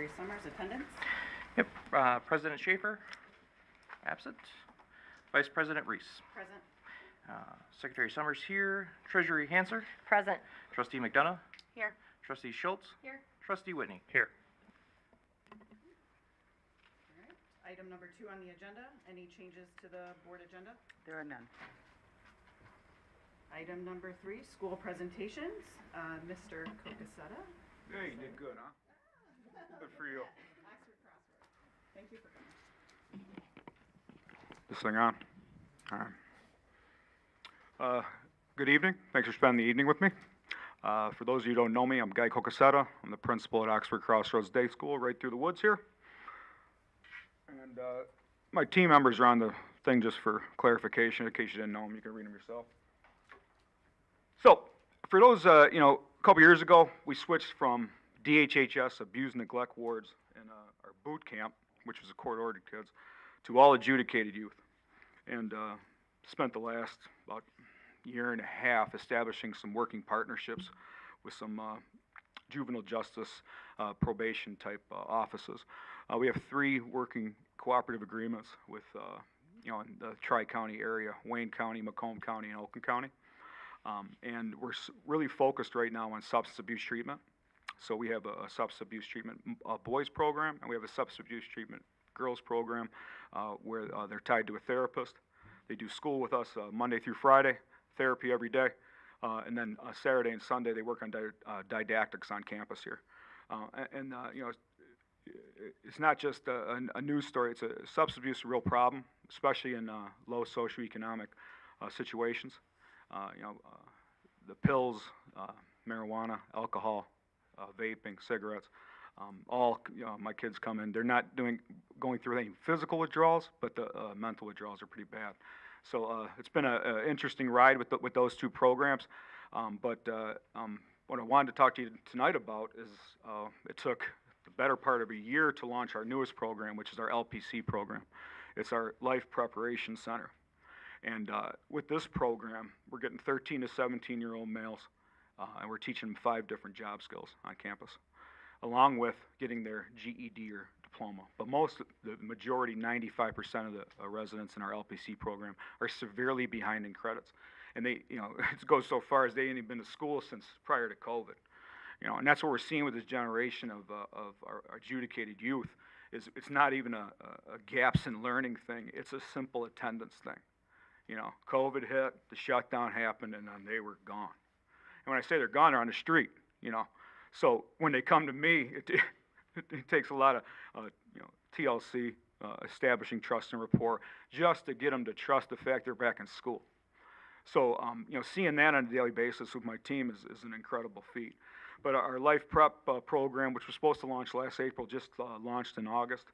Secretary Summers, attendance. Yep. President Schaefer, absent. Vice President Reese. Present. Secretary Summers here. Treasury Hanser. Present. Trustee McDonough. Here. Trustee Schultz. Here. Trustee Whitney. Here. All right. Item number 2 on the agenda. Any changes to the board agenda? There are none. Item number 3, school presentations. Mr. Kokosetta. Yeah, you did good, huh? Good for you. Oxford Crossroads. Thank you for coming. This thing on? All right. Good evening. Thanks for spending the evening with me. For those of you who don't know me, I'm Guy Kokosetta. I'm the principal at Oxford Crossroads Day School right through the woods here. And my team members are on the thing just for clarification. In case you didn't know them, you can read them yourself. So, for those, a couple years ago, we switched from DHHS, abuse neglect wards, in our boot camp, which was a court-ordered kids, to all adjudicated youth. And spent the last about year and a half establishing some working partnerships with some juvenile justice probation type offices. We have 3 working cooperative agreements with, in the Tri-County area, Wayne County, Macomb County, and Oakland County. And we're really focused right now on substance abuse treatment. So we have a substance abuse treatment boys program, and we have a substance abuse treatment girls program where they're tied to a therapist. They do school with us Monday through Friday, therapy every day, and then Saturday and Sunday they work on didactics on campus here. It's not just a news story. It's a substance abuse is a real problem, especially in low socioeconomic situations. The pills, marijuana, alcohol, vaping, cigarettes, my kids come in. They're not going through any physical withdrawals, but the mental withdrawals are pretty bad. So it's been an interesting ride with those 2 programs. But what I wanted to talk to you tonight about is it took the better part of a year to launch our newest program, which is our LPC program. It's our Life Preparation Center. And with this program, we're getting 13 to 17-year-old males, and we're teaching them 5 different job skills on campus, along with getting their GED or diploma. But the majority, 95% of the residents in our LPC program are severely behind in credits. And they, it goes so far as they ain't even been to school since prior to COVID. And that's what we're seeing with this generation of our adjudicated youth, is it's not even a gaps in learning thing. It's a simple attendance thing. COVID hit, the shutdown happened, and then they were gone. And when I say they're gone, they're on the street, So when they come to me, it takes a lot of, TLC, establishing trust and rapport, just to get them to trust the fact they're back in school. So, seeing that on a daily basis with my team is an incredible feat. But our Life Prep program, which was supposed to launch last April, just launched in August.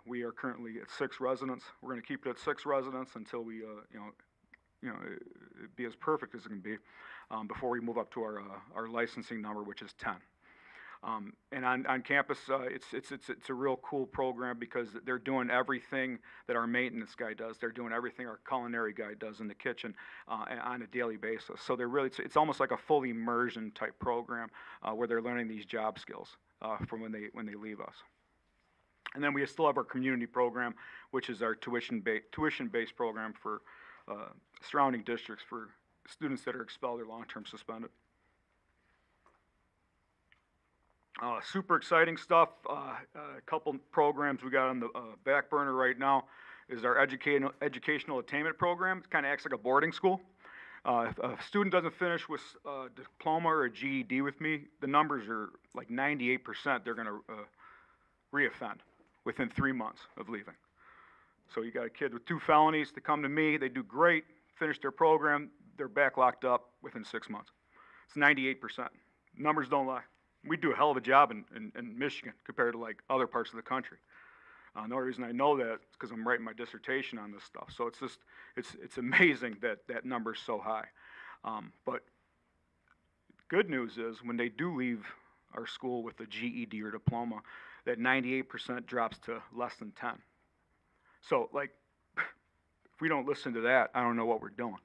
We are currently at 6 residents. We're going to keep it at 6 residents until we, be as perfect as it can be before we move up to our licensing number, which is 10. And on campus, it's a real cool program because they're doing everything that our maintenance guy does. They're doing everything our culinary guy does in the kitchen on a daily basis. So they're really, it's almost like a full immersion type program where they're learning these job skills from when they leave us. And then we still have our community program, which is our tuition-based program for surrounding districts for students that are expelled or long-term suspended. Super exciting stuff. A couple programs we got on the back burner right now is our educational attainment program. It kind of acts like a boarding school. If a student doesn't finish with a diploma or a GED with me, the numbers are like 98% they're going to reoffend within 3 months of leaving. So you got a kid with 2 felonies, they come to me, they do great, finish their program, they're back locked up within 6 months. It's 98%. Numbers don't lie. We do a hell of a job in Michigan compared to like other parts of the country. The only reason I know that is because I'm writing my dissertation on this stuff. So it's amazing that number is so high. But good news is when they do leave our school with a GED or diploma, that 98% drops to less than 10. So like, if we don't listen to that, I don't know what we're doing.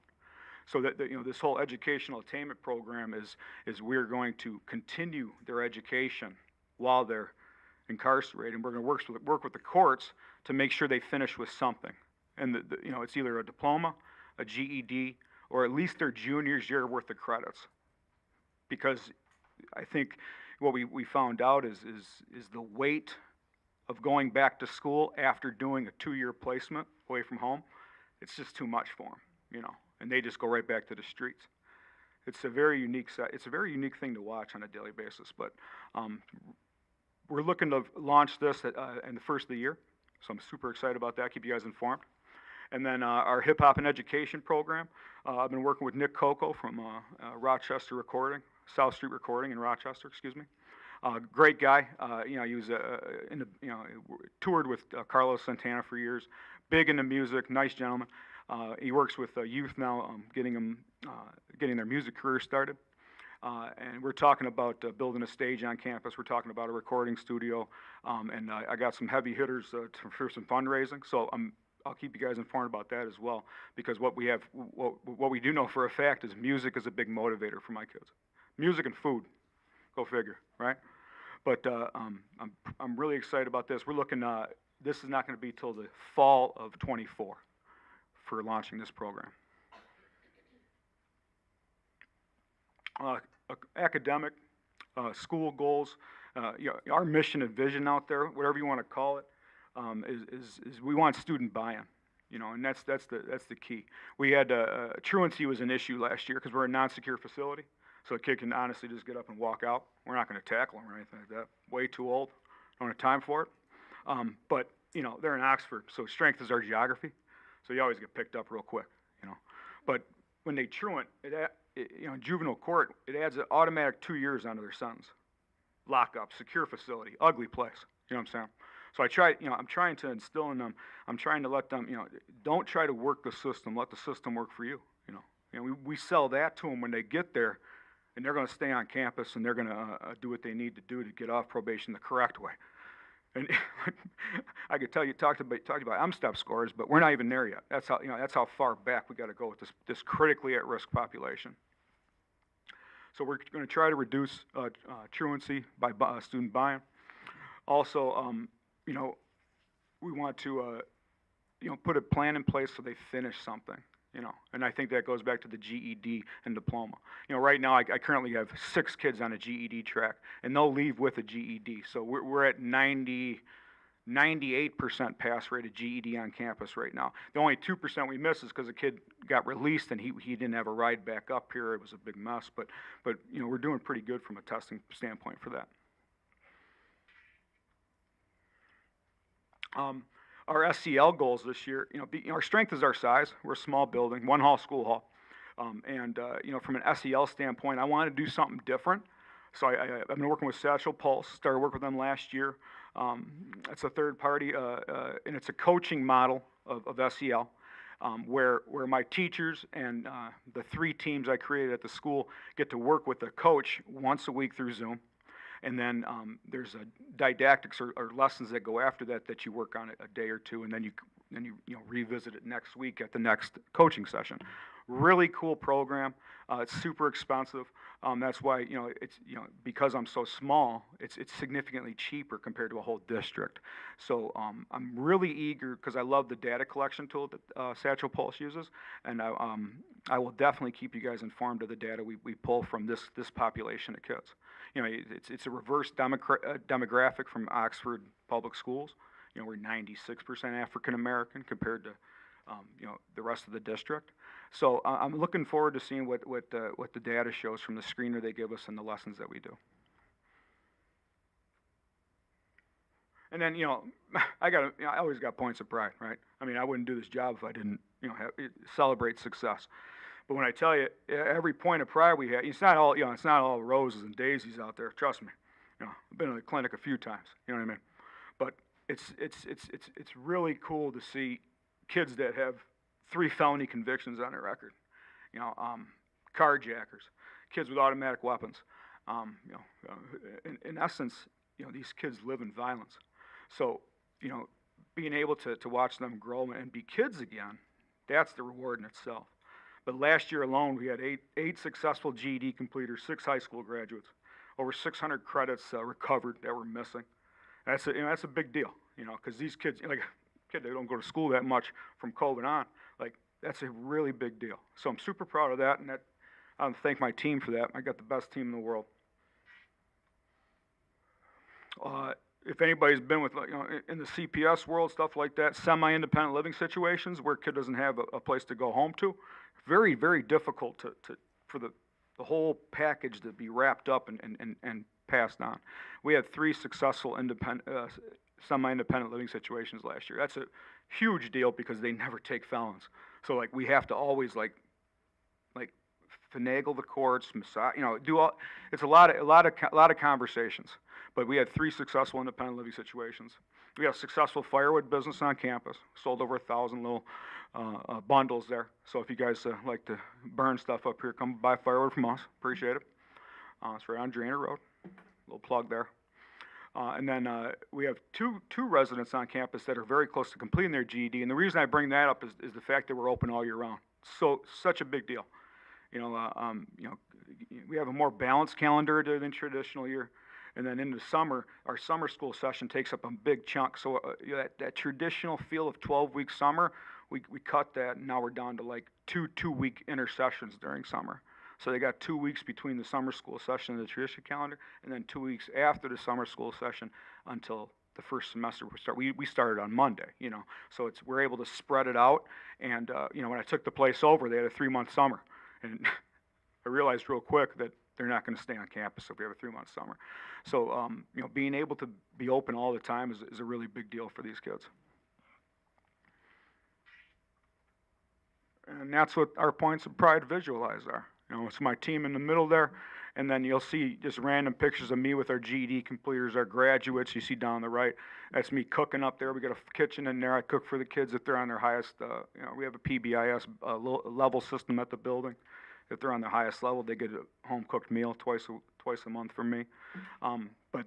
So that this whole educational attainment program is we're going to continue their education while they're incarcerated, and we're going to work with the courts to make sure they finish with something. And you know, it's either a diploma, a GED, or at least their junior's year worth of credits. Because I think what we found out is the weight of going back to school after doing a 2-year placement away from home. It's just too much for them, you know, and they just go right back to the streets. It's a very unique thing to watch on a daily basis. But we're looking to launch this in the first of the year, so I'm super excited about that. Keep you guys informed. And then our hip hop and education program. I've been working with Nick Coco from Rochester Recording, South Street Recording in Rochester, excuse me. Great guy. You know, he was toured with Carlos Santana for years. Big into music, nice gentleman. He works with youth now, getting their music career started. And we're talking about building a stage on campus. We're talking about a recording studio, and I got some heavy hitters for some fundraising. So I'll keep you guys informed about that as well, because what we do know for a fact is music is a big motivator for my kids. Music and food, go figure, right? But I'm really excited about this. We're looking. This is not going to be till the fall of '24 for launching this program. Academic, school goals, you know, our mission and vision out there, whatever you want to call it, is we want student buy-in, you know, and that's the key. We had truancy was an issue last year because we're a non-secure facility, so a kid can honestly just get up and walk out. We're not going to tackle them or anything like that. Way too old, don't have time for it. But you know, they're in Oxford, so strength is our geography, so you always get picked up real quick, you know. But when they truant, you know, in juvenile court, it adds an automatic 2 years onto their sentence. Lockup, secure facility, ugly place. You know what I'm saying? So I'm trying to instill in them, I'm trying to let them, you know, don't try to work the system, let the system work for you, you know. We sell that to them when they get there, and they're going to stay on campus, and they're going to do what they need to do to get off probation the correct way. And I could tell you, talked about M-STEP scores, but we're not even there yet. That's how far back we got to go with this critically at-risk population. So we're going to try to reduce truancy by student buy-in. Also, you know, we want to, you know, put a plan in place so they finish something, you know, and I think that goes back to the GED and diploma. You know, right now I currently have 6 kids on a GED track, and they'll leave with a GED. So we're at 98% pass rate of GED on campus right now. The only 2% we miss is because a kid got released and he didn't have a ride back up here. It was a big mess, but you know, we're doing pretty good from a testing standpoint for that. Our SEL goals this year, you know, our strength is our size. We're a small building, 1 hall, school hall. You know, from an SEL standpoint, I want to do something different. So I've been working with Satchel Pulse, started working with them last year. It's a third party, and it's a coaching model of SEL, where my teachers and the 3 teams I created at the school get to work with a coach once a week through Zoom. And then there's didactics or lessons that go after that you work on a day or two, and then you revisit it next week at the next coaching session. Really cool program. It's super expensive. That's why, you know, it's, you know, because I'm so small, it's significantly cheaper compared to a whole district. So I'm really eager because I love the data collection tool that Satchel Pulse uses, and I will definitely keep you guys informed of the data we pull from this population of kids. You know, it's a reverse demographic from Oxford Public Schools. You know, we're 96% African American compared to you know, the rest of the district. So I'm looking forward to seeing what the data shows from the screener they give us and the lessons that we do. And then, you know, I always got points of pride, right? I mean, I wouldn't do this job if I didn't, you know, celebrate success. But when I tell you, every point of pride we have, it's not all roses and daisies out there. Trust me. You know, I've been in the clinic a few times. You know what I mean? But it's really cool to see kids that have 3 felony convictions on their record. You know, carjackers, kids with automatic weapons. You know, in essence, you know, these kids live in violence. So, you know, being able to watch them grow and be kids again, that's the reward in itself. But last year alone, we had eight successful GED completers, 6 high school graduates, over 600 credits recovered that were missing. That's a big deal, because these kids, like a kid, they don't go to school that much from COVID on. Like, that's a really big deal. So I'm super proud of that, and I want to thank my team for that. I got the best team in the world. If anybody's been with, in the CPS world, stuff like that, semi-independent living situations where a kid doesn't have a place to go home to, very, very difficult for the whole package to be wrapped up and passed on. We had 3 successful semi-independent living situations last year. That's a huge deal because they never take felons. So like we have to always like finagle the courts, massage, do all. It's a lot of conversations. But we had 3 successful independent living situations. We had a successful firewood business on campus. Sold over 1,000 little bundles there. So if you guys like to burn stuff up here, come buy firewood from us. Appreciate it. It's right on Drainer Road. Little plug there. And then we have two residents on campus that are very close to completing their GED. And the reason I bring that up is the fact that we're open all year round. So such a big deal. We have a more balanced calendar than traditional year. And then in the summer, our summer school session takes up a big chunk. So that traditional feel of 12-week summer, we cut that, and now we're down to like two-week intersessions during summer. So they got 2 weeks between the summer school session and the traditional calendar, and then 2 weeks after the summer school session until the first semester we start. We started on Monday, so we're able to spread it out. And when I took the place over, they had a 3-month summer, and I realized real quick that they're not going to stay on campus if we have a 3-month summer. So being able to be open all the time is a really big deal for these kids. And that's what our points of pride visualized are. It's my team in the middle there, and then you'll see just random pictures of me with our GED completers, our graduates. You see down the right, that's me cooking up there. We got a kitchen in there. I cook for the kids if they're on their highest. We have a PBIS level system at the building. If they're on the highest level, they get a home cooked meal twice a month from me. But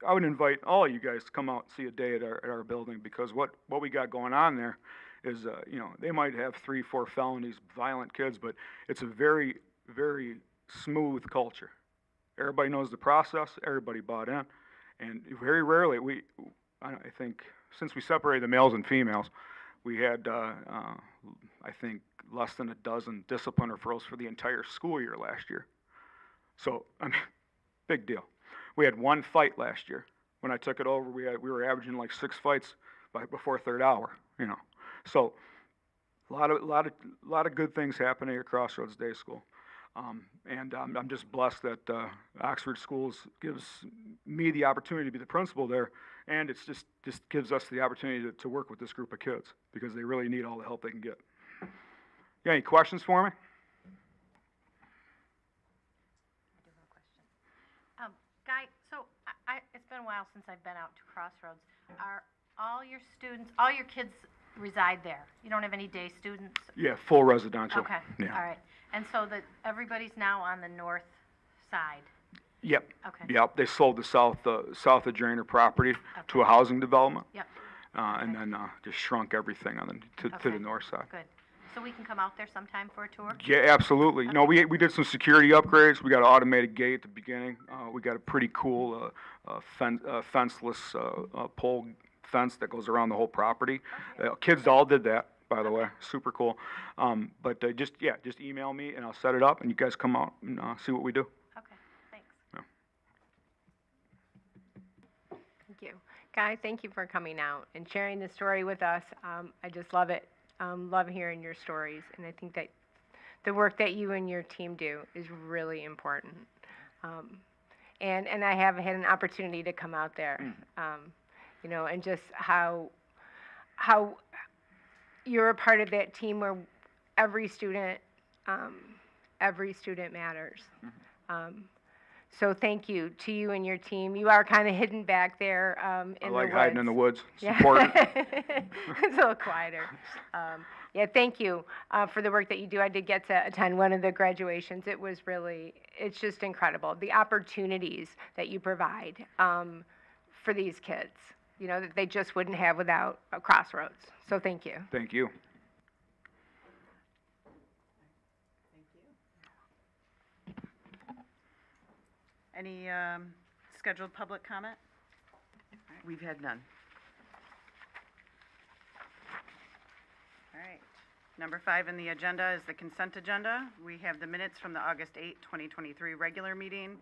I would invite all of you guys to come out and see a day at our building, because what we got going on there is, they might have 3, 4 felonies, violent kids, but it's a very, very smooth culture. Everybody knows the process. Everybody bought in, and very rarely I think since we separated the males and females, we had I think less than a dozen discipline referrals for the entire school year last year. So big deal. We had 1 fight last year. When I took it over, we were averaging like 6 fights before third hour. So a lot of good things happening at Crossroads Day School. And I'm just blessed that Oxford Schools gives me the opportunity to be the principal there, and it's just gives us the opportunity to work with this group of kids, because they really need all the help they can get. You got any questions for me? I do have a question. Guy, so it's been a while since I've been out to Crossroads. Are all your kids reside there? You don't have any day students? Yeah, full residential. Okay, Yeah. all right. And so everybody's now on the north side? Yep. Okay. Yep. They sold the south of Drainer property to a housing development. Yep. And then just shrunk everything to the north side. Good. So we can come out there sometime for a tour? Yeah, absolutely. We did some security upgrades. We got an automated gate at the beginning. We got a pretty cool fenceless pole fence that goes around the whole property. Okay. Kids all did that, by the way. Super cool. But just email me and I'll set it up, and you guys come out and see what we do. Okay, thanks. Yeah. Thank you. Guy, thank you for coming out and sharing the story with us. I just love it. Love hearing your stories, and I think that the work that you and your team do is really important. And I have had an opportunity to come out there, and just how you're a part of that team where every student matters. So thank you to you and your team. You are kind of hidden back there in the woods. I like hiding in the woods. It's Yeah. important. It's a little quieter. Thank you for the work that you do. I did get to attend one of the graduations. It's just incredible. The opportunities that you provide for these kids, that they just wouldn't have without Crossroads. So thank you. Thank you. Any scheduled public comment? We've had none. All right. Number 5 in the agenda is the consent agenda. We have the minutes from the August 8, 2023 regular meeting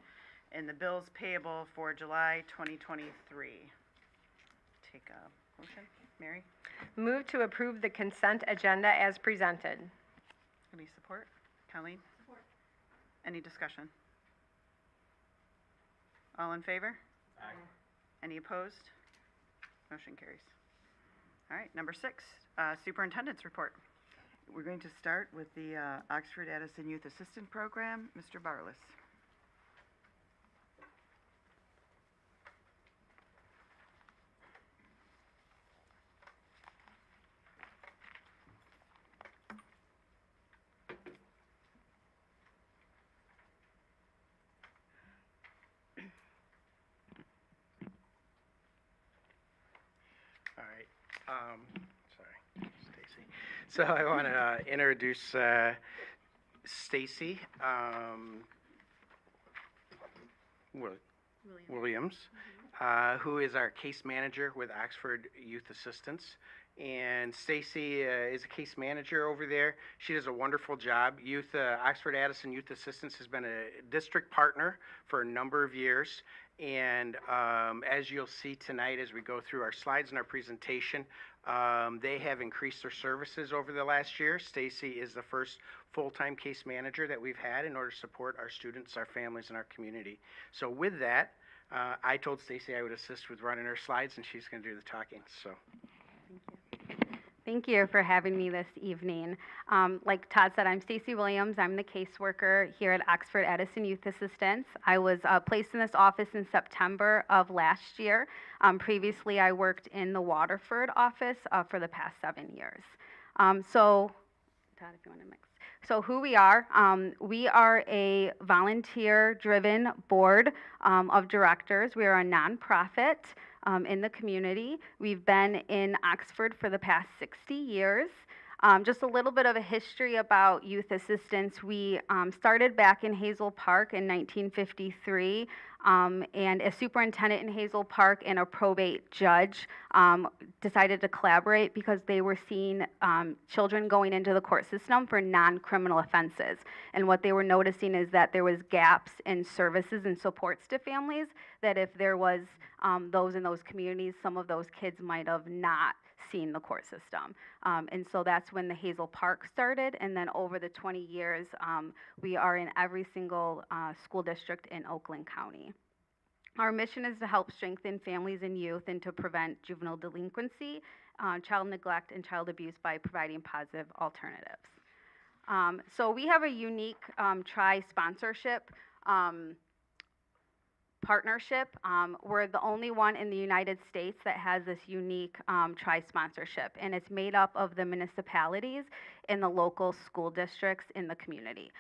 and the bills payable for July 2023. Take a motion. Mary, Move to approve the consent agenda as presented. any support? Colleen? Support. Any discussion? All in favor? Aye. Any opposed? Motion carries. All right, number 6, superintendent's report. We're going to start with the Oxford Addison Youth Assistant Program. Mr. Barlis. All right. Sorry, Stacy. So I want to introduce Stacy Williams, who is our case manager with Oxford Youth Assistance. And Stacy is a case manager over there. She does a wonderful job. Oxford Addison Youth Assistance has been a district partner for a number of years. And as you'll see tonight as we go through our slides and our presentation, they have increased their services over the last year. Stacy is the first full-time case manager that we've had in order to support our students, our families, and our community. So with that, I told Stacy I would assist with running her slides, and she's going to do the talking. So. Thank you for having me this evening. Like Todd said, I'm Stacy Williams. I'm the caseworker here at Oxford Addison Youth Assistance. I was placed in this office in September of last year. Previously, I worked in the Waterford office for the past 7 years. So, Todd, if you want to mix. So who we are a volunteer-driven board of directors. We are a nonprofit in the community. We've been in Oxford for the past 60 years. Just a little bit of a history about youth assistance. We started back in Hazel Park in 1953, and a superintendent in Hazel Park and a probate judge decided to collaborate because they were seeing children going into the court system for non-criminal offenses. And what they were noticing is that there was gaps in services and supports to families, that if there was those in those communities, some of those kids might have not seen the court system. And so that's when the Hazel Park started, and then over the 20 years, we are in every single school district in Oakland County. Our mission is to help strengthen families and youth and to prevent juvenile delinquency, child neglect, and child abuse by providing positive alternatives. So we have a unique tri-sponsorship partnership. We're the only one in the United States that has this unique tri-sponsorship, and it's made up of the municipalities and the local school districts in the community.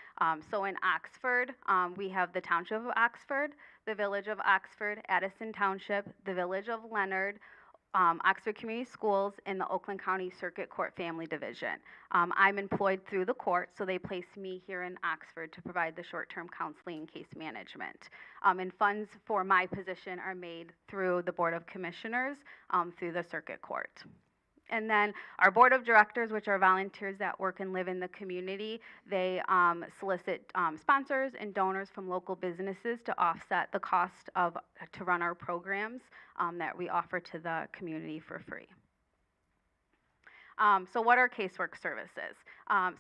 So in Oxford, we have the Township of Oxford, the Village of Oxford, Addison Township, the Village of Leonard, Oxford Community Schools, and the Oakland County Circuit Court Family Division. I'm employed through the court, so they place me here in Oxford to provide the short-term counseling and case management. And funds for my position are made through the Board of Commissioners through the Circuit Court. And then our board of directors, which are volunteers that work and live in the community, they solicit sponsors and donors from local businesses to offset the cost to run our programs that we offer to the community for free. So what are casework services?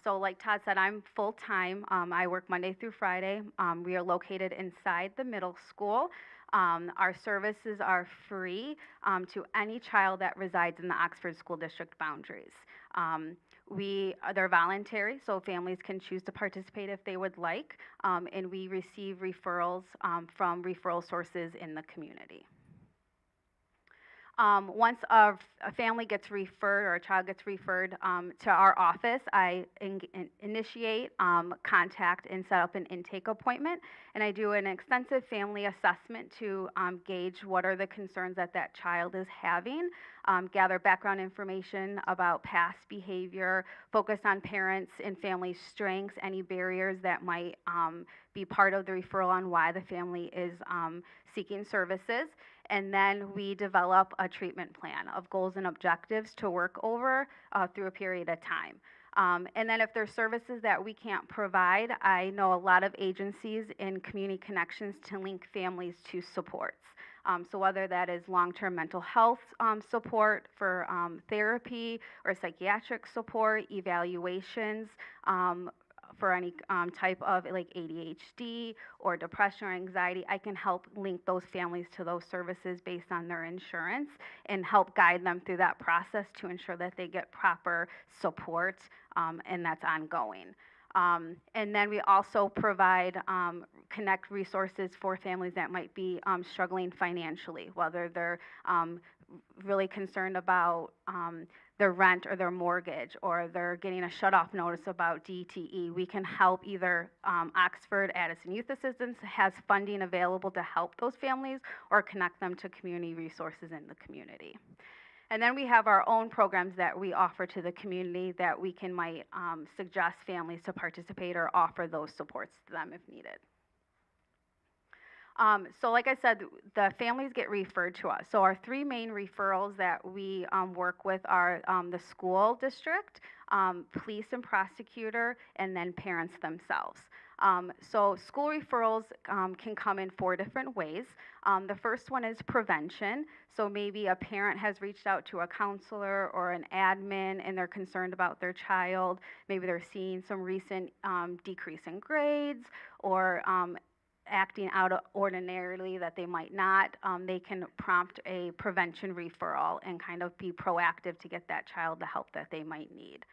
So like Todd said, I'm full-time. I work Monday through Friday. We are located inside the middle school. Our services are free to any child that resides in the Oxford School District boundaries. They're voluntary, so families can choose to participate if they would like, and we receive referrals from referral sources in the community. Once a family gets referred or a child gets referred to our office, I initiate, contact, and set up an intake appointment. And I do an extensive family assessment to gauge what are the concerns that that child is having. gather background information about past behavior, focus on parents and family strengths, any barriers that might be part of the referral on why the family is seeking services. And then we develop a treatment plan of goals and objectives to work over through a period of time. And then if there's services that we can't provide, I know a lot of agencies in community connections to link families to supports. So whether that is long-term mental health support for therapy or psychiatric support, evaluations, for any type of like ADHD or depression or anxiety, I can help link those families to those services based on their insurance and help guide them through that process to ensure that they get proper support, and that's ongoing. And then we also provide connect resources for families that might be struggling financially, whether they're really concerned about their rent or their mortgage, or they're getting a shut-off notice about DTE. We can help either Oxford Addison Youth Assistance has funding available to help those families, or connect them to community resources in the community. And then we have our own programs that we offer to the community that we can might suggest families to participate or offer those supports to them if needed. So like I said, the families get referred to us. So our three main referrals that we work with are the school district, police and prosecutor, and then parents themselves. So school referrals can come in 4 different ways. The first one is prevention. So maybe a parent has reached out to a counselor or an admin and they're concerned about their child. Maybe they're seeing some recent decrease in grades, or acting out ordinarily that they might not. They can prompt a prevention referral and kind of be proactive to get that child the help that they might need.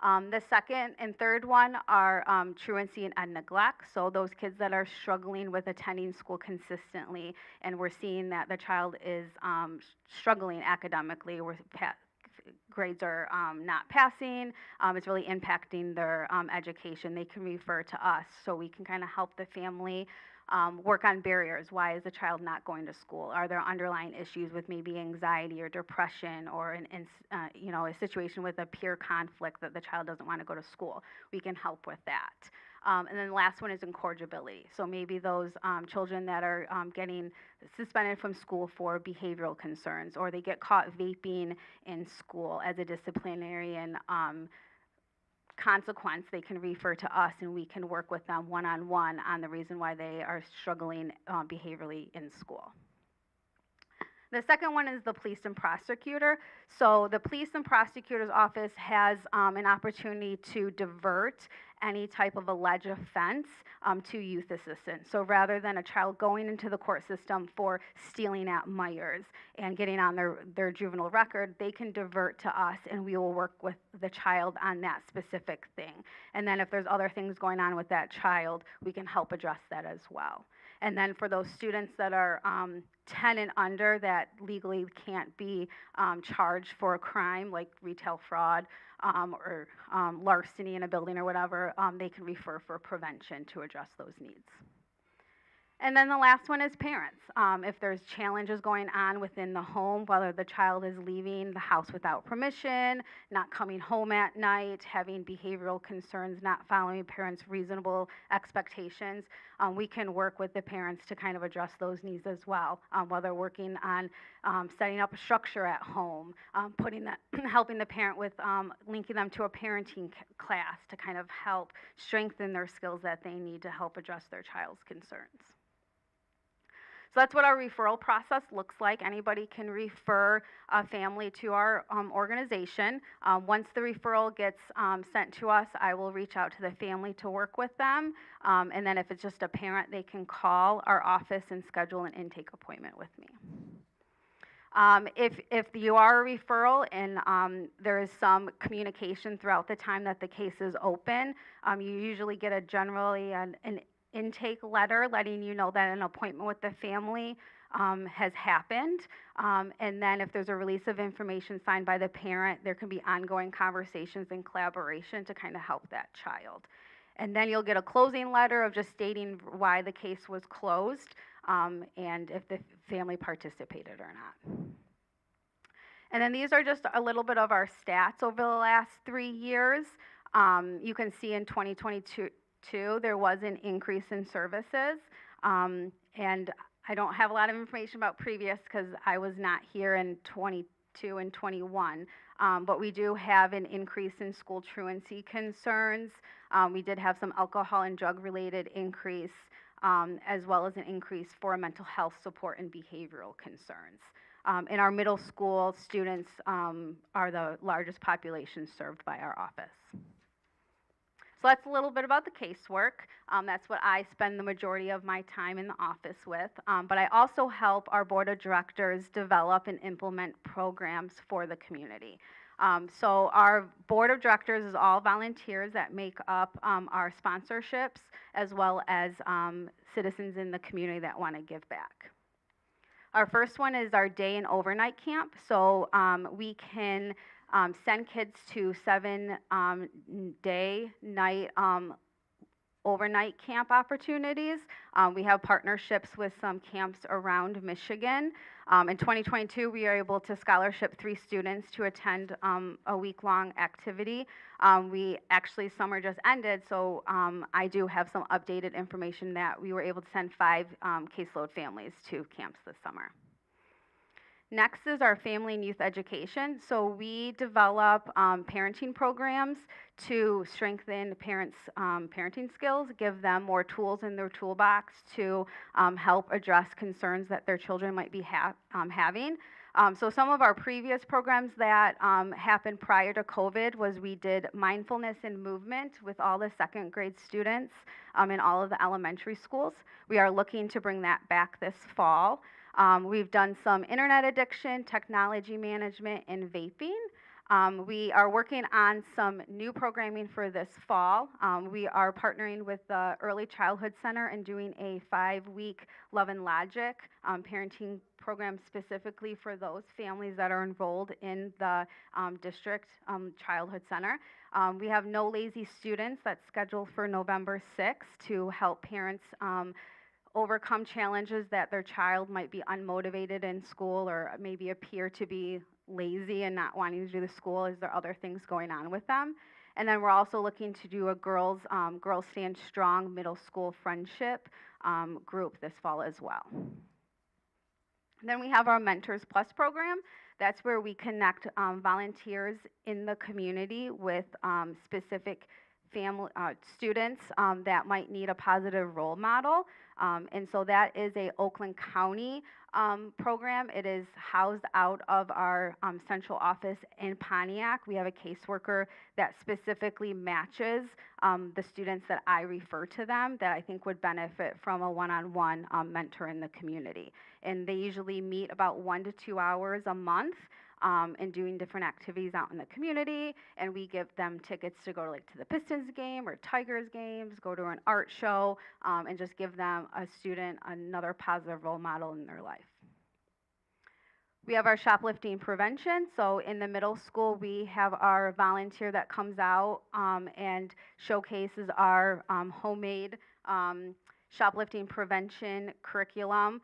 The second and third one are truancy and neglect. So those kids that are struggling with attending school consistently, and we're seeing that the child is struggling academically, where grades are not passing, it's really impacting their education. They can refer to us, so we can kind of help the family work on barriers. Why is the child not going to school? Are there underlying issues with maybe anxiety or depression, or a situation with a peer conflict that the child doesn't want to go to school? We can help with that. And then the last one is incorrigibility. So maybe those children that are getting suspended from school for behavioral concerns, or they get caught vaping in school as a disciplinary and consequence, they can refer to us and we can work with them one-on-one on the reason why they are struggling behaviorally in school. The second one is the police and prosecutor. So the police and prosecutor's office has an opportunity to divert any type of alleged offense to youth assistance. So rather than a child going into the court system for stealing at Myers and getting on their juvenile record, they can divert to us and we will work with the child on that specific thing. And then if there's other things going on with that child, we can help address that as well. And then for those students that are 10 and under that legally can't be charged for a crime like retail fraud or larceny in a building or whatever, they can refer for prevention to address those needs. And then the last one is parents. If there's challenges going on within the home, whether the child is leaving the house without permission, not coming home at night, having behavioral concerns, not following parents' reasonable expectations, we can work with the parents to kind of address those needs as well, whether working on setting up a structure at home, helping the parent with linking them to a parenting class to kind of help strengthen their skills that they need to help address their child's concerns. So that's what our referral process looks like. Anybody can refer a family to our organization. Once the referral gets sent to us, I will reach out to the family to work with them. And then if it's just a parent, they can call our office and schedule an intake appointment with me. If you are a referral and there is some communication throughout the time that the case is open, you usually get generally an intake letter letting you know that an appointment with the family has happened. And then if there's a release of information signed by the parent, there can be ongoing conversations and collaboration to kind of help that child. And then you'll get a closing letter of just stating why the case was closed and if the family participated or not. And then these are just a little bit of our stats over the last 3 years. You can see in 2022, there was an increase in services. And I don't have a lot of information about previous because I was not here in 22 and 21. But we do have an increase in school truancy concerns. We did have some alcohol and drug-related increase, as well as an increase for mental health support and behavioral concerns. In our middle school, students are the largest population served by our office. So that's a little bit about the casework. That's what I spend the majority of my time in the office with. But I also help our board of directors develop and implement programs for the community. So our board of directors is all volunteers that make up our sponsorships, as well as citizens in the community that want to give back. Our first one is our day and overnight camp. So we can send kids to 7 day, night, overnight camp opportunities. We have partnerships with some camps around Michigan. In 2022, we are able to scholarship 3 students to attend a week-long activity. Summer just ended, so I do have some updated information that we were able to send 5 caseload families to camps this summer. Next is our family and youth education. So we develop parenting programs to strengthen parents' parenting skills, give them more tools in their toolbox to help address concerns that their children might be having. So some of our previous programs that happened prior to COVID was we did mindfulness and movement with all the 2nd grade students in all of the elementary schools. We are looking to bring that back this fall. We've done some internet addiction, technology management, and vaping. We are working on some new programming for this fall. We are partnering with the Early Childhood Center and doing a 5-week Love and Logic parenting program specifically for those families that are enrolled in the district childhood center. We have No Lazy Students that's scheduled for November 6th to help parents overcome challenges that their child might be unmotivated in school or maybe appear to be lazy and not wanting to do the school. Is there other things going on with them? And then we're also looking to do a Girls Stand Strong middle school friendship group this fall as well. Then we have our Mentors Plus program. That's where we connect volunteers in the community with specific family students that might need a positive role model. And so that is a Oakland County program. It is housed out of our central office in Pontiac. We have a caseworker that specifically matches the students that I refer to them that I think would benefit from a one-on-one mentor in the community. And they usually meet about 1 to 2 hours a month and doing different activities out in the community, and we give them tickets to go to the Pistons game or Tigers games, go to an art show, and just give them a student another positive role model in their life. We have our shoplifting prevention. So in the middle school, we have our volunteer that comes out and showcases our homemade shoplifting prevention curriculum,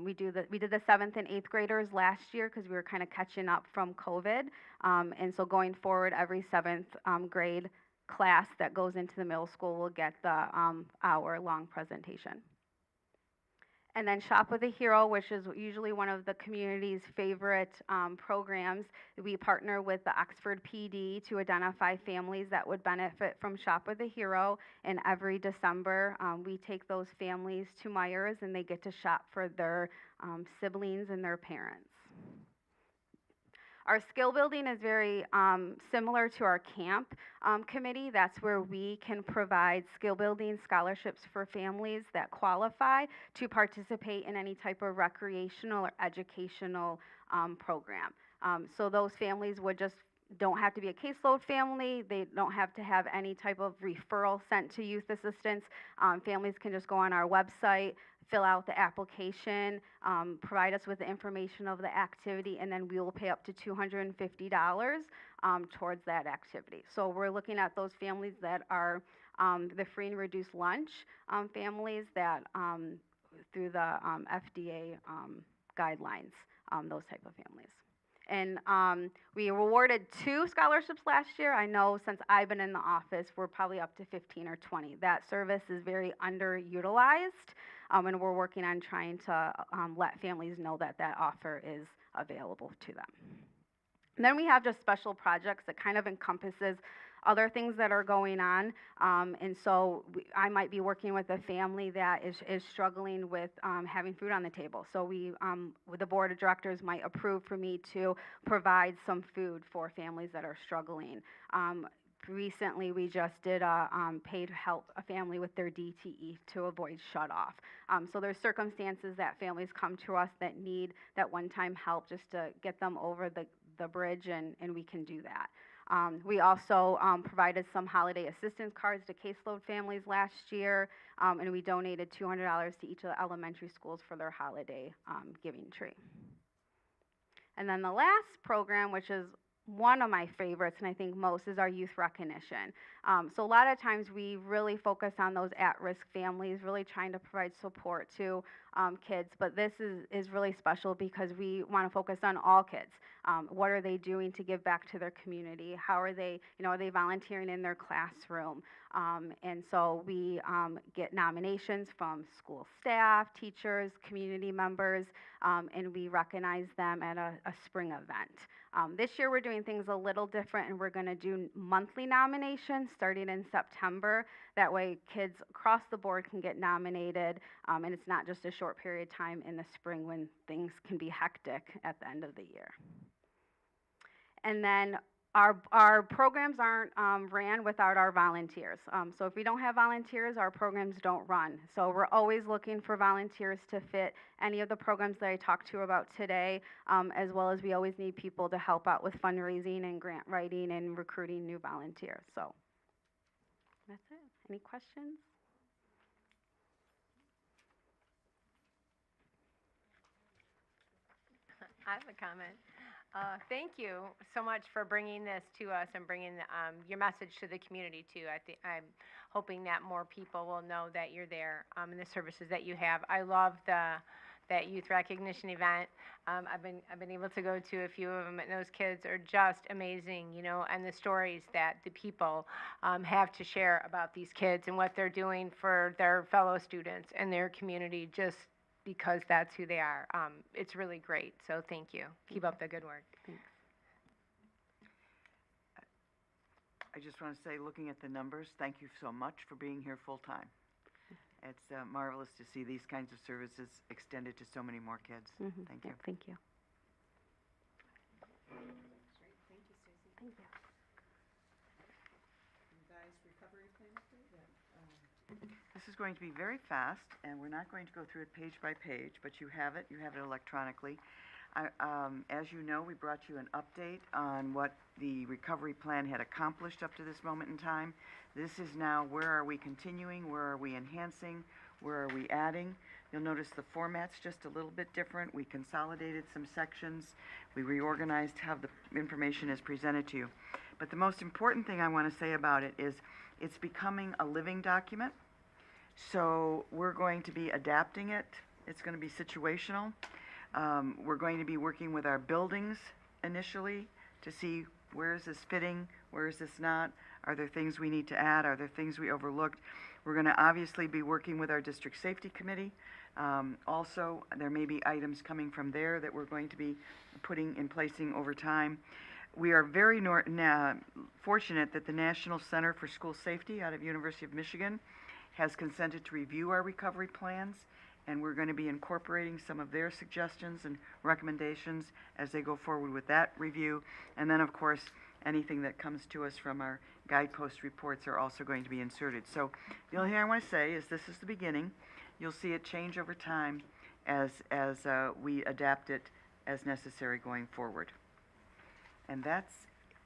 we did the 7th and 8th graders last year because we were kind of catching up from COVID, and so going forward, every 7th grade class that goes into the middle school will get the hour-long presentation. And then Shop with a Hero, which is usually one of the community's favorite programs. We partner with the Oxford PD to identify families that would benefit from Shop with a Hero. And every December, we take those families to Myers and they get to shop for their siblings and their parents. Our skill building is very similar to our camp committee. That's where we can provide skill building scholarships for families that qualify to participate in any type of recreational or educational program. So those families don't have to be a caseload family. They don't have to have any type of referral sent to youth assistance. Families can just go on our website, fill out the application, provide us with the information of the activity, and then we will pay up to $250 towards that activity. So we're looking at those families that are the free and reduced lunch families that through the FDA guidelines those type of families. And we awarded 2 scholarships last year. I know since I've been in the office, we're probably up to 15 or 20. That service is very underutilized, and we're working on trying to let families know that that offer is available to them. And then we have just special projects that kind of encompasses other things that are going on. And so I might be working with a family that is struggling with having food on the table. So the board of directors might approve for me to provide some food for families that are struggling. Recently, we just did a paid help a family with their DTE to avoid shut-off. So there's circumstances that families come to us that need that one-time help just to get them over the bridge, and we can do that. We also provided some holiday assistance cards to caseload families last year, and we donated $200 to each of the elementary schools for their holiday giving tree. And then the last program, which is one of my favorites, and I think most, is our youth recognition. So a lot of times we really focus on those at-risk families, really trying to provide support to kids, but this is really special because we want to focus on all kids. What are they doing to give back to their community? How are they, are they volunteering in their classroom? And so we get nominations from school staff, teachers, community members, and we recognize them at a spring event. This year we're doing things a little different, and we're going to do monthly nominations starting in September. That way kids across the board can get nominated, and it's not just a short period of time in the spring when things can be hectic at the end of the year. And then our programs aren't ran without our volunteers. So if we don't have volunteers, our programs don't run. So we're always looking for volunteers to fit any of the programs that I talked to you about today, as well as we always need people to help out with fundraising and grant writing and recruiting new volunteers. So that's it. Any questions? I have a comment. Thank you so much for bringing this to us and bringing your message to the community too. I'm hoping that more people will know that you're there and the services that you have. I love that youth recognition event. I've been able to go to a few of them, and those kids are just amazing, and the stories that the people have to share about these kids and what they're doing for their fellow students and their community, just because that's who they are. It's really great, so thank you. Keep up the good work. Thanks. I just want to say, looking at the numbers, thank you so much for being here full-time. It's marvelous to see these kinds of services extended to so many more kids. Mm-hmm. Thank you. Yeah, thank you. Thank you. This is going to be very fast, and we're not going to go through it page by page, but you have it electronically. As you know, we brought you an update on what the recovery plan had accomplished up to this moment in time. This is now, where are we continuing, where are we enhancing, where are we adding. You'll notice the format's just a little bit different. We consolidated some sections. We reorganized how the information is presented to you. But the most important thing I want to say about it is it's becoming a living document. So we're going to be adapting it. It's going to be situational. We're going to be working with our buildings initially to see where is this fitting, where is this not, are there things we need to add, are there things we overlooked. We're going to obviously be working with our district safety committee. Also, there may be items coming from there that we're going to be putting and placing over time. We are very fortunate that the National Center for School Safety out of University of Michigan has consented to review our recovery plans, and we're going to be incorporating some of their suggestions and recommendations as they go forward with that review. And then, of course, anything that comes to us from our guidepost reports are also going to be inserted. So the only thing I want to say is this is the beginning. You'll see it change over time as we adapt it as necessary going forward. And that's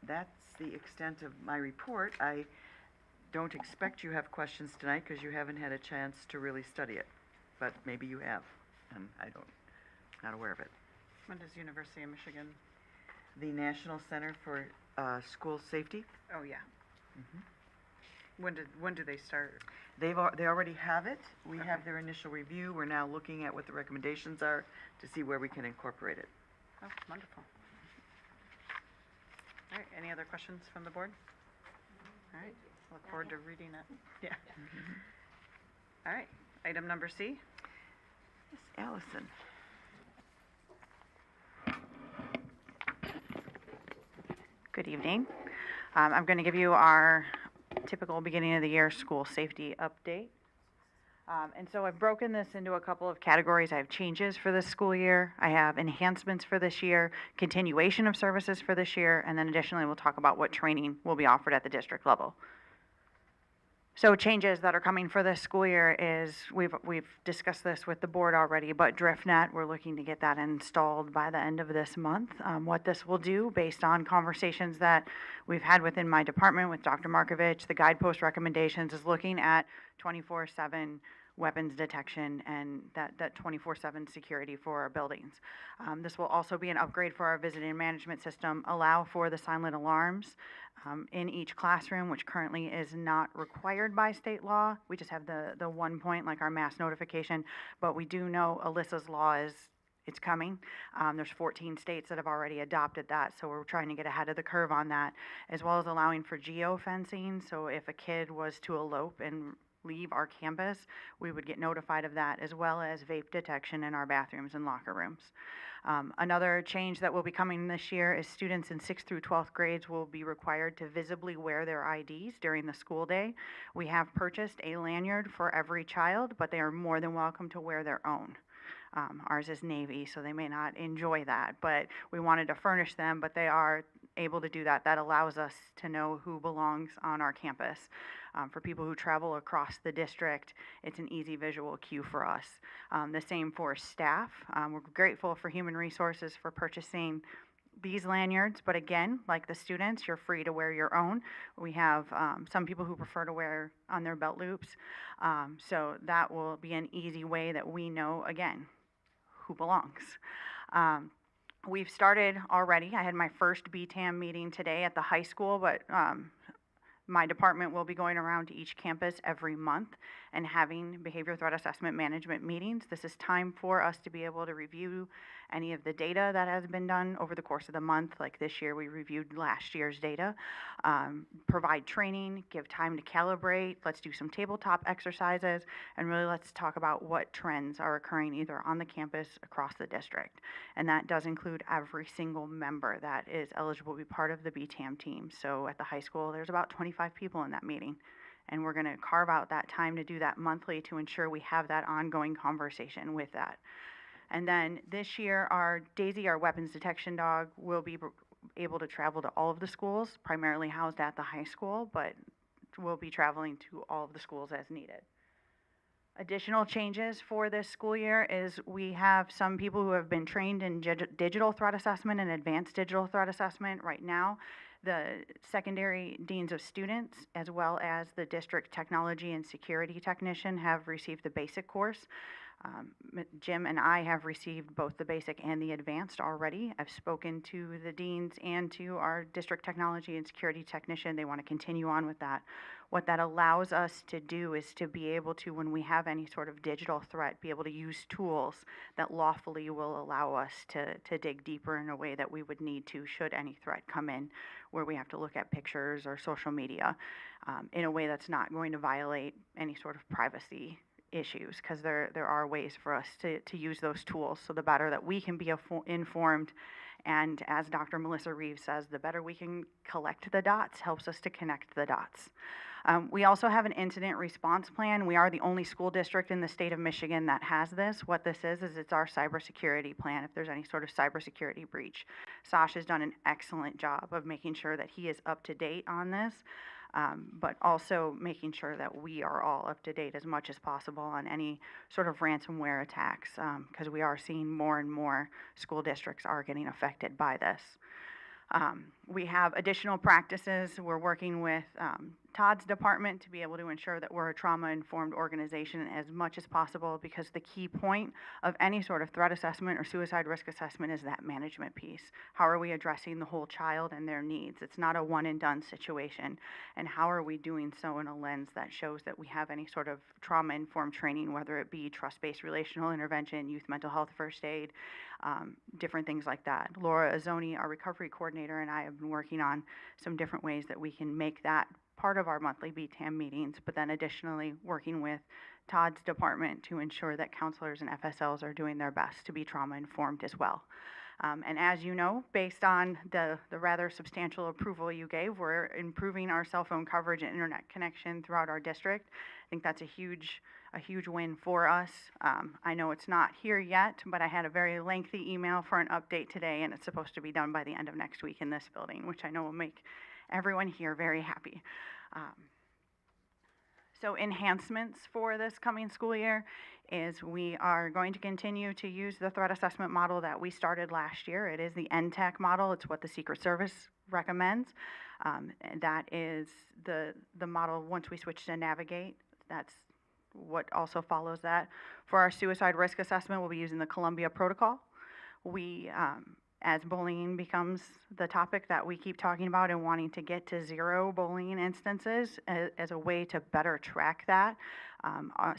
the extent of my report. I don't expect you have questions tonight because you haven't had a chance to really study it, but maybe you have, and not aware of it. When does University of Michigan? The National Center for School Safety. Oh, yeah. Mm-hmm. When do they start? They already have it. We have their initial review. We're now looking at what the recommendations are to see where we can incorporate it. Oh, wonderful. All right, any other questions from the board? All right, look forward to reading it. Yeah. All right, item number C. Miss Allison. Good evening. I'm going to give you our typical beginning of the year school safety update. And so I've broken this into a couple of categories. I have changes for this school year, I have enhancements for this year, continuation of services for this year, and then additionally we'll talk about what training will be offered at the district level. So changes that are coming for this school year is, we've discussed this with the board already, but DriftNet, we're looking to get that installed by the end of this month. What this will do, based on conversations that we've had within my department with Dr. Markovich, the guidepost recommendations is looking at 24/7 weapons detection and that 24/7 security for our buildings. This will also be an upgrade for our visiting management system, allow for the silent alarms in each classroom, which currently is not required by state law. We just have the 1 point, like our mass notification, but we do know Alyssa's law it's coming. There's 14 states that have already adopted that, so we're trying to get ahead of the curve on that, as well as allowing for geofencing. So if a kid was to elope and leave our campus, we would get notified of that, as well as vape detection in our bathrooms and locker rooms. Another change that will be coming this year is students in 6th through 12th grades will be required to visibly wear their IDs during the school day. We have purchased a lanyard for every child, but they are more than welcome to wear their own. Ours is Navy, so they may not enjoy that, but we wanted to furnish them, but they are able to do that. That allows us to know who belongs on our campus. For people who travel across the district, it's an easy visual cue for us. The same for staff. We're grateful for Human Resources for purchasing these lanyards, but again, like the students, you're free to wear your own. We have some people who prefer to wear on their belt loops, so that will be an easy way that we know, again, who belongs. We've started already. I had my first BTAM meeting today at the high school, but my department will be going around to each campus every month and having behavior threat assessment management meetings. This is time for us to be able to review any of the data that has been done over the course of the month. Like this year, we reviewed last year's data, provide training, give time to calibrate, let's do some tabletop exercises, and really let's talk about what trends are occurring either on the campus, across the district. And that does include every single member that is eligible to be part of the BTAM team. So at the high school, there's about 25 people in that meeting. And we're going to carve out that time to do that monthly to ensure we have that ongoing conversation with that. And then this year, our Daisy, our weapons detection dog, will be able to travel to all of the schools, primarily housed at the high school, but will be traveling to all of the schools as needed. Additional changes for this school year is we have some people who have been trained in digital threat assessment and advanced digital threat assessment. Right now, the secondary deans of students, as well as the district technology and security technician, have received the basic course. Jim and I have received both the basic and the advanced already. I've spoken to the deans and to our district technology and security technician. They want to continue on with that. What that allows us to do is to be able to, when we have any sort of digital threat, be able to use tools that lawfully will allow us to dig deeper in a way that we would need to should any threat come in, where we have to look at pictures or social media in a way that's not going to violate any sort of privacy issues, because there are ways for us to use those tools. So the better that we can be informed, and as Dr. Melissa Reeves says, the better we can collect the dots helps us to connect the dots. We also have an incident response plan. We are the only school district in the state of Michigan that has this. What this is it's our cybersecurity plan if there's any sort of cybersecurity breach. Sash has done an excellent job of making sure that he is up to date on this. But also making sure that we are all up to date as much as possible on any sort of ransomware attacks, because we are seeing more and more school districts are getting affected by this. We have additional practices. We're working with Todd's department to be able to ensure that we're a trauma-informed organization as much as possible, because the key point of any sort of threat assessment or suicide risk assessment is that management piece. How are we addressing the whole child and their needs? It's not a one-and-done situation. And how are we doing so in a lens that shows that we have any sort of trauma-informed training, whether it be trust-based relational intervention, youth mental health first aid, different things like that. Laura Azzoni, our recovery coordinator, and I have been working on some different ways that we can make that part of our monthly BTAM meetings, but then additionally working with Todd's department to ensure that counselors and FSLs are doing their best to be trauma-informed as well. And as you know, based on the rather substantial approval you gave, we're improving our cell phone coverage and internet connection throughout our district. I think that's a huge win for us. I know it's not here yet, but I had a very lengty email for an update today, and it's supposed to be done by the end of next week in this building, which I know will make everyone here very happy. So enhancements for this coming school year is we are going to continue to use the threat assessment model that we started last year. It is the NTAC model. It's what the Secret Service recommends. And that is the model once we switch to Navigate. That's what also follows that. For our suicide risk assessment, we'll be using the Columbia Protocol. We, as bullying becomes the topic that we keep talking about and wanting to get to 0 bullying instances as a way to better track that,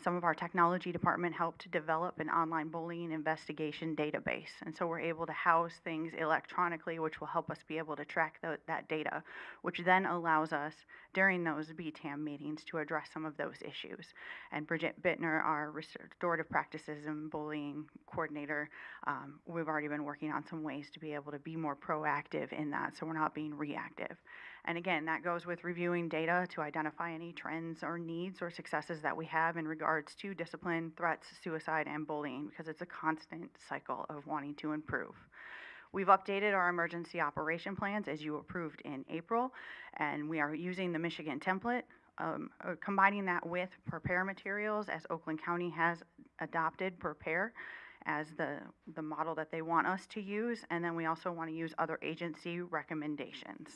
some of our technology department helped develop an online bullying investigation database. And so we're able to house things electronically, which will help us be able to track that data, which then allows us during those BTAM meetings to address some of those issues. And Bridget Bittner, our restorative practices and bullying coordinator, we've already been working on some ways to be able to be more proactive in that, so we're not being reactive. And again, that goes with reviewing data to identify any trends or needs or successes that we have in regards to discipline, threats, suicide, and bullying, because it's a constant cycle of wanting to improve. We've updated our emergency operation plans as you approved in April, and we are using the Michigan template, combining that with Prepare materials, as Oakland County has adopted Prepare as the model that they want us to use, and then we also want to use other agency recommendations.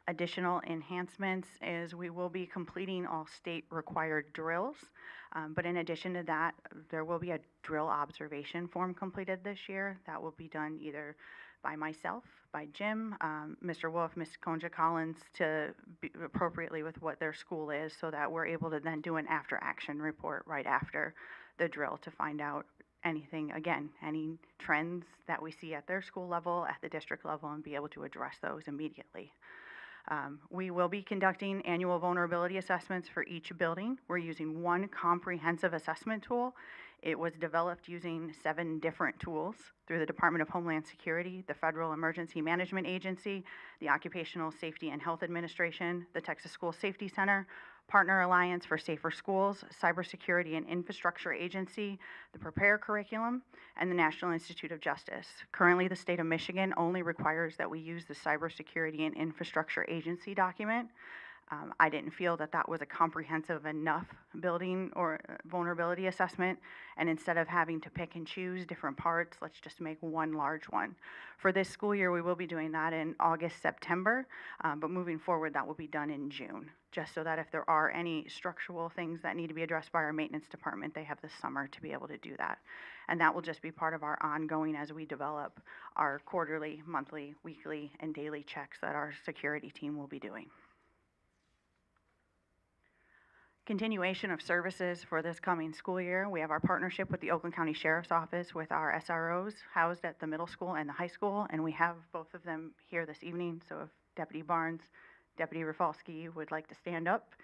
Additional enhancements is we will be completing all state required drills, but in addition to that, there will be a drill observation form completed this year. That will be done either by myself, by Jim, Mr. Wolf, Ms. Konja Collins, to be appropriately with what their school is, so that we're able to then do an after action report right after the drill to find out anything, again, any trends that we see at their school level, at the district level, and be able to address those immediately. We will be conducting annual vulnerability assessments for each building. We're using one comprehensive assessment tool. It was developed using 7 different tools through the Department of Homeland Security, the Federal Emergency Management Agency, the Occupational Safety and Health Administration, the Texas School Safety Center, Partner Alliance for Safer Schools, Cybersecurity and Infrastructure Agency, the Prepare curriculum, and the National Institute of Justice. Currently, the state of Michigan only requires that we use the Cybersecurity and Infrastructure Agency document. I didn't feel that that was a comprehensive enough building or vulnerability assessment, and instead of having to pick and choose different parts, let's just make one large one. For this school year, we will be doing that in August, September, but moving forward, that will be done in June, just so that if there are any structural things that need to be addressed by our maintenance department, they have the summer to be able to do that. And that will just be part of our ongoing as we develop our quarterly, monthly, weekly, and daily checks that our security team will be doing. Continuation of services for this coming school year. We have our partnership with the Oakland County Sheriff's Office with our SROs housed at the middle school and the high school, and we have both of them here this evening, so if Deputy Barnes, Deputy Rafalski would like to stand up.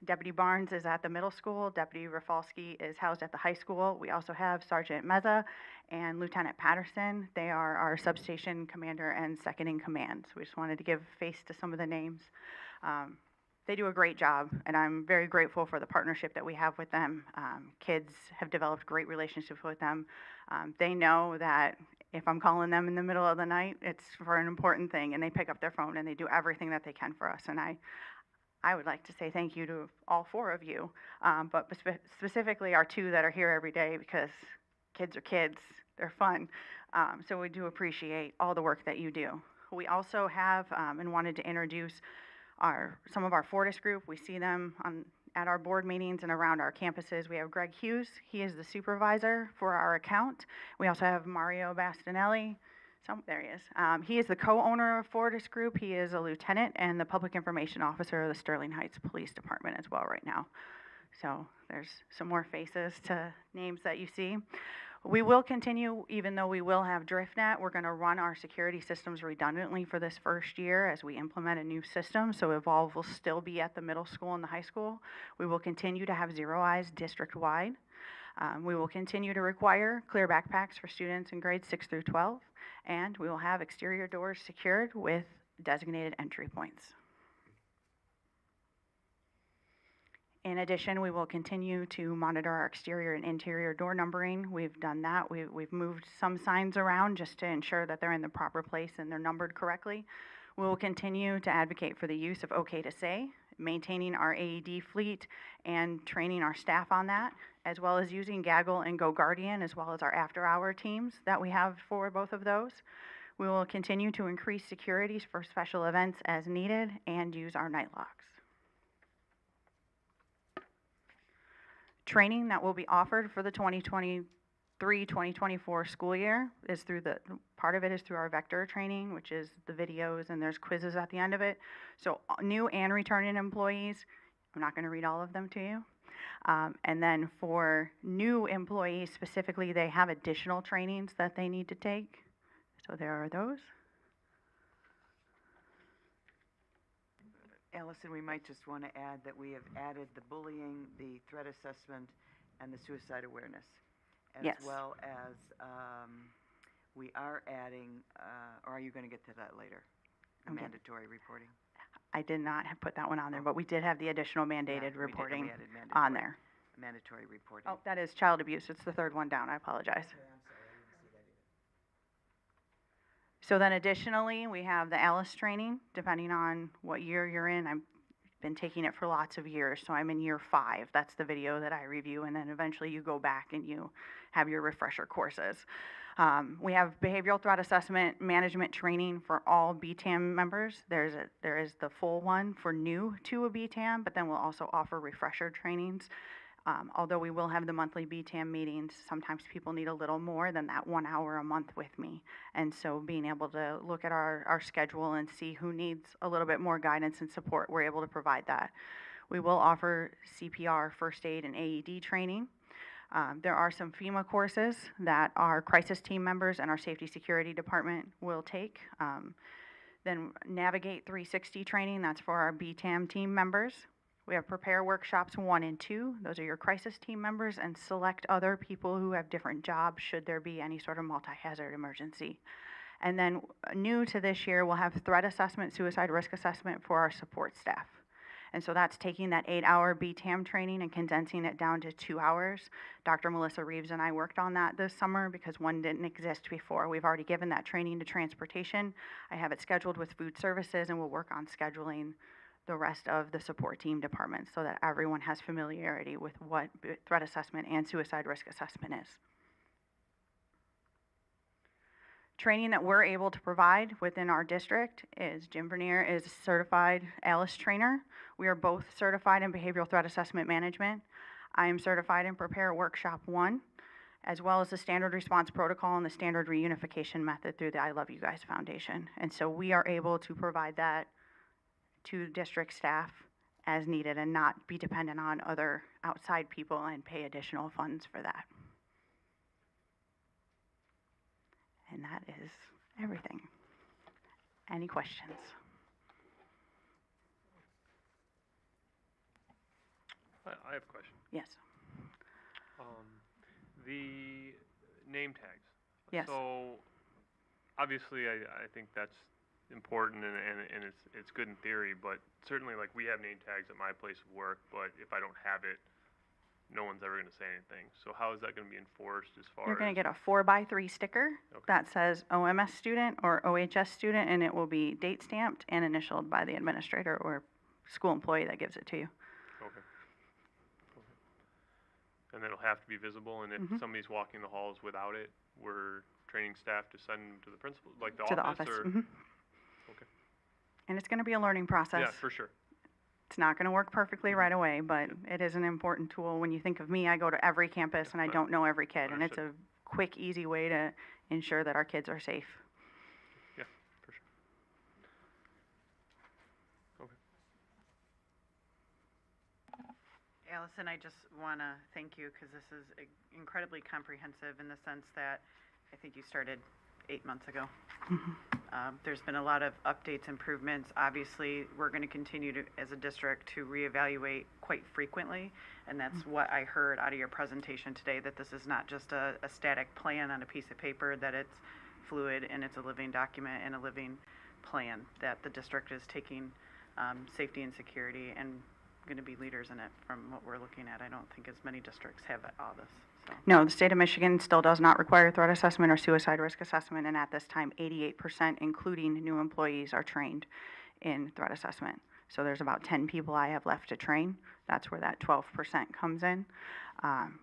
Deputy Barnes is at the middle school, Deputy Rafalski is housed at the high school. We also have Sergeant Meza and Lieutenant Patterson. They are our substation commander and second in command. So we just wanted to give face to some of the names. They do a great job, and I'm very grateful for the partnership that we have with them. Kids have developed great relationships with them. They know that if I'm calling them in the middle of the night, it's for an important thing, and they pick up their phone and they do everything that they can for us. And I would like to say thank you to all 4 of you, but specifically our 2 that are here every day, because kids are kids, they're fun. So we do appreciate all the work that you do. We also have, and wanted to introduce some of our Fortis group. We see them at our board meetings and around our campuses. We have Greg Hughes. He is the supervisor for our account. We also have Mario Bastinelli. There he is. He is the co-owner of Fortis Group. He is a lieutenant and the public information officer of the Sterling Heights Police Department as well right now. So there's some more faces to names that you see. We will continue, even though we will have DriftNet, we're going to run our security systems redundantly for this first year as we implement a new system. So Evolve will still be at the middle school and the high school. We will continue to have Zero Eyes district-wide. We will continue to require clear backpacks for students in grades 6 through 12, and we will have exterior doors secured with designated entry points. In addition, we will continue to monitor our exterior and interior door numbering. We've done that. We've moved some signs around just to ensure that they're in the proper place and they're numbered correctly. We will continue to advocate for the use of OK to Say, maintaining our AED fleet and training our staff on that, as well as using Gaggle and GoGuardian, as well as our after-hour teams that we have for both of those. We will continue to increase securities for special events as needed and use our night locks. Training that will be offered for the 2023-2024 school year is part of it is through our Vector training, which is the videos, and there's quizzes at the end of it. So new and returning employees, I'm not going to read all of them to you. And then for new employees specifically, they have additional trainings that they need to take. So there are those. Allison, we might just want to add that we have added the bullying, the threat assessment, and the suicide awareness. As Yes. well as we are adding, or are you going to get to that later? The Okay. mandatory reporting? I did not have put that one on there, but we did have the additional mandated reporting We added on there. mandatory reporting. Oh, that is child abuse. It's the third one down. I apologize. So then additionally, we have the ALICE training, depending on what year you're in. I've been taking it for lots of years, so I'm in year 5. That's the video that I review, and then eventually you go back and you have your refresher courses. We have behavioral threat assessment management training for all BTAM members. There is the full one for new to a BTAM, but then we'll also offer refresher trainings. Although we will have the monthly BTAM meetings, sometimes people need a little more than that 1 hour a month with me. And so being able to look at our schedule and see who needs a little bit more guidance and support, we're able to provide that. We will offer CPR, first aid, and AED training. There are some FEMA courses that our crisis team members and our safety security department will take. Then Navigate 360 training, that's for our BTAM team members. We have Prepare Workshops 1 and 2. Those are your crisis team members, and select other people who have different jobs should there be any sort of multi-hazard emergency. And then new to this year, we'll have threat assessment, suicide risk assessment for our support staff. And so that's taking that 8-hour BTAM training and condensing it down to 2 hours. Dr. Melissa Reeves and I worked on that this summer because one didn't exist before. We've already given that training to transportation. I have it scheduled with food services, and we'll work on scheduling the rest of the support team departments so that everyone has familiarity with what threat assessment and suicide risk assessment is. Training that we're able to provide within our district is Jim Vernier is a certified ALICE trainer. We are both certified in behavioral threat assessment management. I am certified in Prepare Workshop 1, as well as the standard response protocol and the standard reunification method through the I Love You Guys Foundation. And so we are able to provide that to district staff as needed and not be dependent on other outside people and pay additional funds for that. And that is everything. Any questions? I have a question. Yes. The name tags. Yes. So, obviously, I think that's important and it's good in theory, but certainly, like, we have name tags at my place of work, but if I don't have it, no one's ever going to say anything. So how is that going to be enforced as far You're going as? to get a 4x3 sticker Okay. that says OMS student or OHS student, and it will be date stamped and initialed by the administrator or school employee that gives it to you. Okay. And then it'll have to be visible, and if Mhm. somebody's walking the halls without it, we're training staff to send them to the principal, like the To the office, office. or? Mhm. And it's gonna be a learning process. Yeah, for sure. It's not gonna work perfectly right away, but it is an important tool. When you think of me, I go to every campus and I Right. don't know every kid, and it's a Understood. quick, easy way to ensure that our kids are safe. Yeah, for sure. Okay. Allison, I just want to thank you because this is incredibly comprehensive in the sense that I think you started 8 months ago. There's been a lot of updates, improvements. Obviously, we're going to continue to, as a district, to reevaluate quite frequently. And that's what I heard out of your presentation today, that this is not just a static plan on a piece of paper, that it's fluid and it's a living document and a living plan, that the district is taking safety and security and going to be leaders in it from what we're looking at. I don't think as many districts have all this. So. No, the state of Michigan still does not require threat assessment or suicide risk assessment, and at this time, 88%, including new employees, are trained in threat assessment. So there's about 10 people I have left to train. That's where that 12% comes in.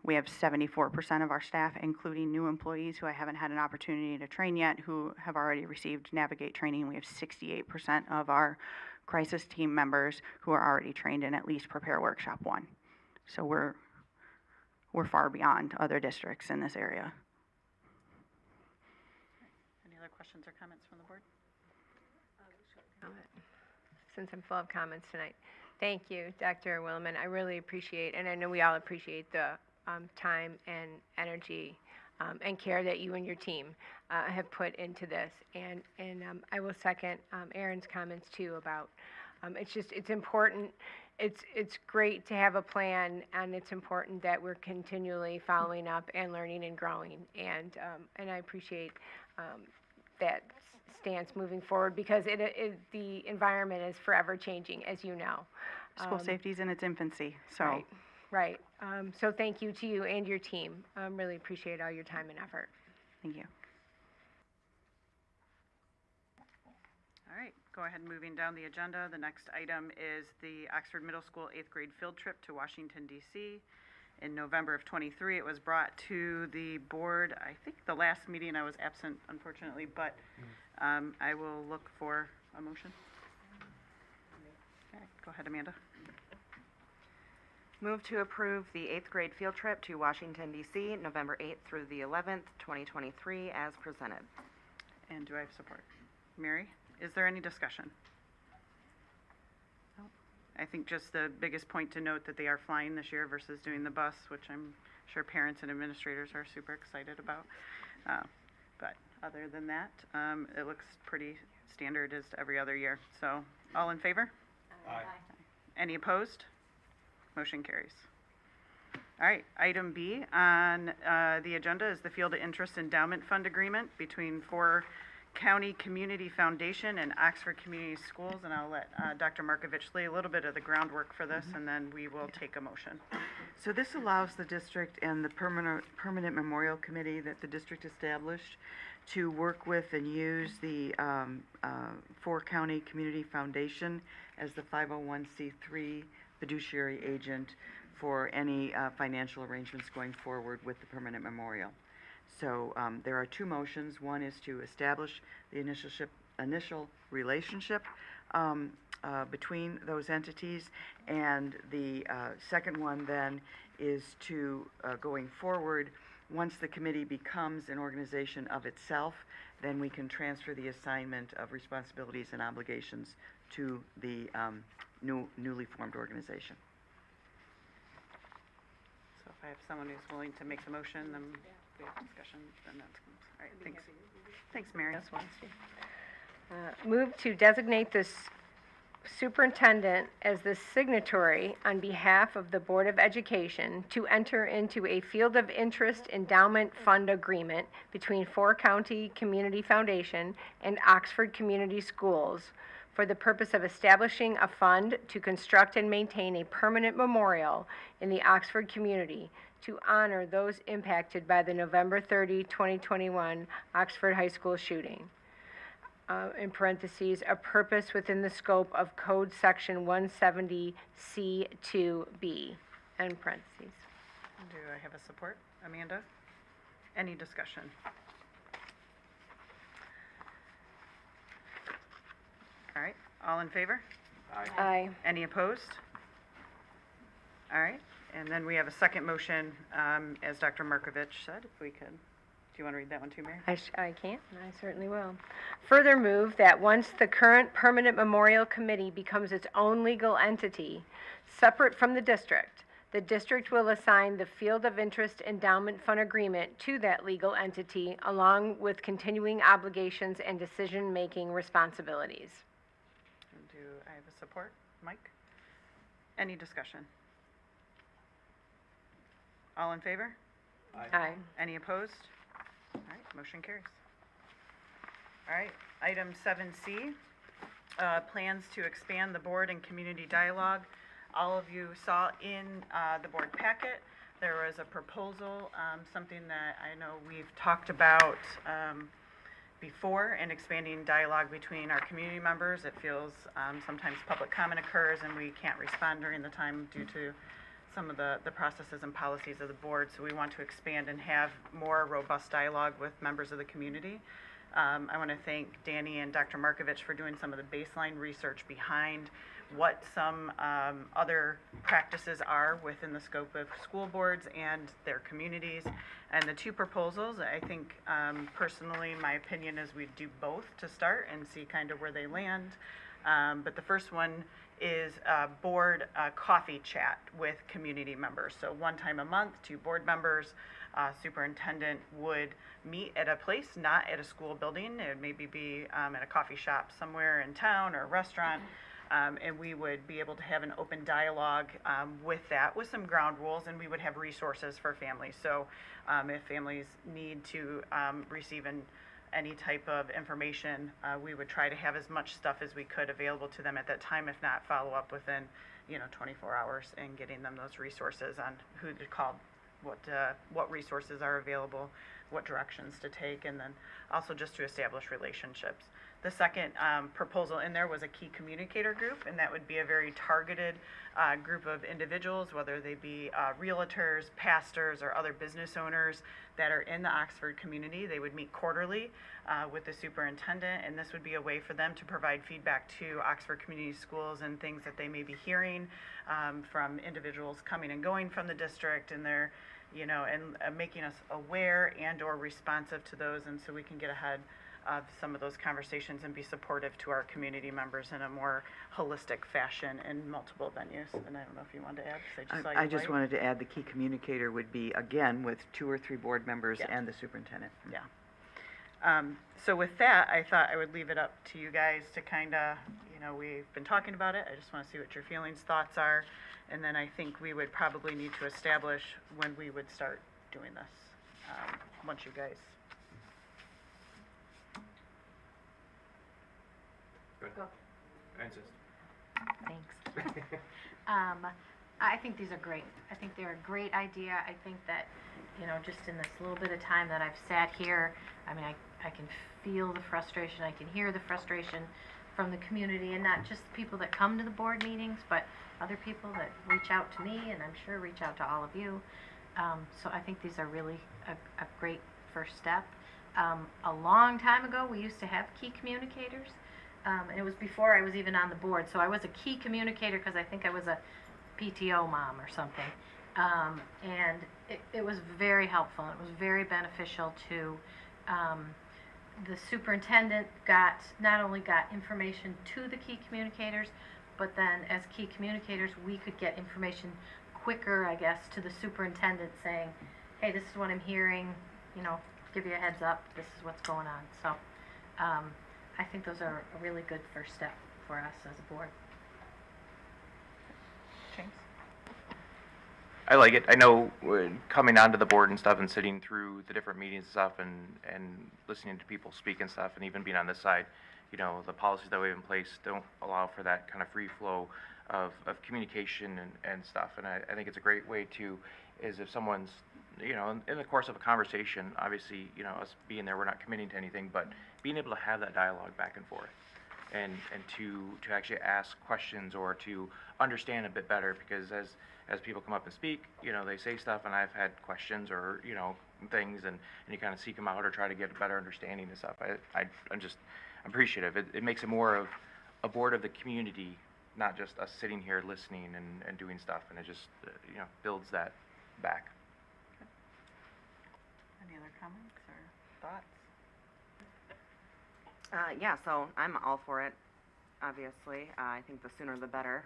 We have 74% of our staff, including new employees who I haven't had an opportunity to train yet, who have already received Navigate training. We have 68% of our crisis team members who are already trained in at least Prepare Workshop 1. So we're far beyond other districts in this area. Any other questions or comments from the board? Since I'm full of comments tonight. Thank you, Dr. Williman. I really appreciate, and I know we all appreciate the time and energy and care that you and your team have put into this. And I will second Aaron's comments too about, it's important. It's great to have a plan, and it's important that we're continually following up and learning and growing. And I appreciate that stance moving forward, because the environment is forever changing, as you know. School safety is in its infancy, so. Right. So thank you to you and your team. Really appreciate all your time and effort. Thank you. All right, go ahead, moving down the agenda. The next item is the Oxford Middle School 8th grade field trip to Washington, D.C. In November of '23, it was brought to the board. I think the last meeting I was absent, unfortunately, but I will look for a motion. Okay, go ahead, Amanda. Move to approve the 8th grade field trip to Washington, D.C., November 8th through the 11th, 2023, as presented. And do I have support? Mary, is there any discussion? No. I think just the biggest point to note that they are flying this year versus doing the bus, which I'm sure parents and administrators are super excited about. But other than that, it looks pretty standard as every other year. So, all in favor? Aye. Any opposed? Motion carries. All right, item B on the agenda is the Field of Interest Endowment Fund Agreement between Four County Community Foundation and Oxford Community Schools, and I'll let Dr. Markovich lay a little bit of the groundwork for this, and then we will take a motion. So this allows the district and the permanent memorial committee that the district established to work with and use the Four County Community Foundation as the 501c3 fiduciary agent for any financial arrangements going forward with the permanent memorial. So there are two motions. One is to establish the initial relationship between those entities, and the second one then is to, going forward, once the committee becomes an organization of itself, then we can transfer the assignment of responsibilities and obligations to the newly formed organization. So if I have someone who's willing to make the motion, then we have discussion, then that's, all right, thanks. Thanks, Mary. Move to designate the superintendent as the signatory on behalf of the Board of Education to enter into a Field of Interest Endowment Fund Agreement between Four County Community Foundation and Oxford Community Schools for the purpose of establishing a fund to construct and maintain a permanent memorial in the Oxford community to honor those impacted by the November 30, 2021 Oxford High School shooting. In parentheses, a purpose within the scope of Code Section 170C2B, end parentheses. Do I have a support? Amanda? Any discussion? All right, All in favor? Aye. Any opposed? All right, and then we have a second motion, as Dr. Markovich said, if we could. Do you want to read that one too, Mary? I can't, and I certainly will. Further move that once the current Permanent Memorial Committee becomes its own legal entity, separate from the district will assign the Field of Interest Endowment Fund Agreement to that legal entity, along with continuing obligations and decision-making responsibilities. Do I have a support? Mike? Any discussion? All in favor? Aye. Any opposed? All right, motion carries. All right, item 7C, plans to expand the board and community dialogue. All of you saw in the board packet, there was a proposal, something that I know we've talked about before, in expanding dialogue between our community members. It feels sometimes public comment occurs and we can't respond during the time due to some of the processes and policies of the board, so we want to expand and have more robust dialogue with members of the community. I want to thank Danny and Dr. Markovich for doing some of the baseline research behind what some other practices are within the scope of school boards and their communities. And the two proposals, I think personally, my opinion is we do both to start and see kind of where they land. But the first one is a board coffee chat with community members. So one time a month, 2 board members, superintendent would meet at a place, not at a school building. It would maybe be at a coffee shop somewhere in town or a restaurant. And we would be able to have an open dialogue with that, with some ground rules, and we would have resources for families. So if families need to receive any type of information, we would try to have as much stuff as we could available to them at that time, if not follow up within 24 hours and getting them those resources on who to call, what resources are available, what directions to take, and then also just to establish relationships. The second proposal in there was a key communicator group, and that would be a very targeted group of individuals, whether they be realtors, pastors, or other business owners that are in the Oxford community. They would meet quarterly with the superintendent, and this would be a way for them to provide feedback to Oxford Community Schools and things that they may be hearing from individuals coming and going from the district, and their, and making us aware and or responsive to those, and so we can get ahead of some of those conversations and be supportive to our community members in a more holistic fashion in multiple venues. And I don't know if you wanted to add, 'cause I just saw your I just light. wanted to add the key communicator would be, again, with 2 or 3 board members Yeah. and the superintendent. Yeah. So with that, I thought I would leave it up to you guys to kind of, we've been talking about it. I just want to see what your feelings, thoughts are. And then I think we would probably need to establish when we would start doing this, once you guys. Go. I insist. Thanks. I think these are great. I think they're a great idea. I think that, just in this little bit of time that I've sat here, I mean, I can feel the frustration, I can hear the frustration from the community, and not just the people that come to the board meetings, but other people that reach out to me, and I'm sure reach out to all of you. So I think these are really a great first step. A long time ago, we used to have key communicators. And it was before I was even on the board, so I was a key communicator because I think I was a PTO mom or something. And it was very helpful. It was very beneficial to, the superintendent not only got information to the key communicators, but then as key communicators, we could get information quicker, I guess, to the superintendent saying, hey, this is what I'm hearing, give you a heads up, this is what's going on. So, I think those are a really good first step for us as a board. James? I like it. I know coming onto the board and stuff and sitting through the different meetings and stuff and listening to people speak and stuff, and even being on this side, the policies that we have in place don't allow for that kind of free flow of communication and stuff. And I think it's a great way is if someone's, in the course of a conversation, obviously, us being there, we're not committing to anything, but being able to have that dialogue back and forth and to actually ask questions or to understand a bit better, because as people come up and speak, they say stuff, and I've had questions or, things, and you kind of seek them out or try to get a better understanding and stuff. I'm just appreciative. It makes it more of a board of the community, not just us sitting here listening and doing stuff, and it just, builds that back. Any other comments or thoughts? Yeah, so I'm all for it, obviously. I think the sooner the better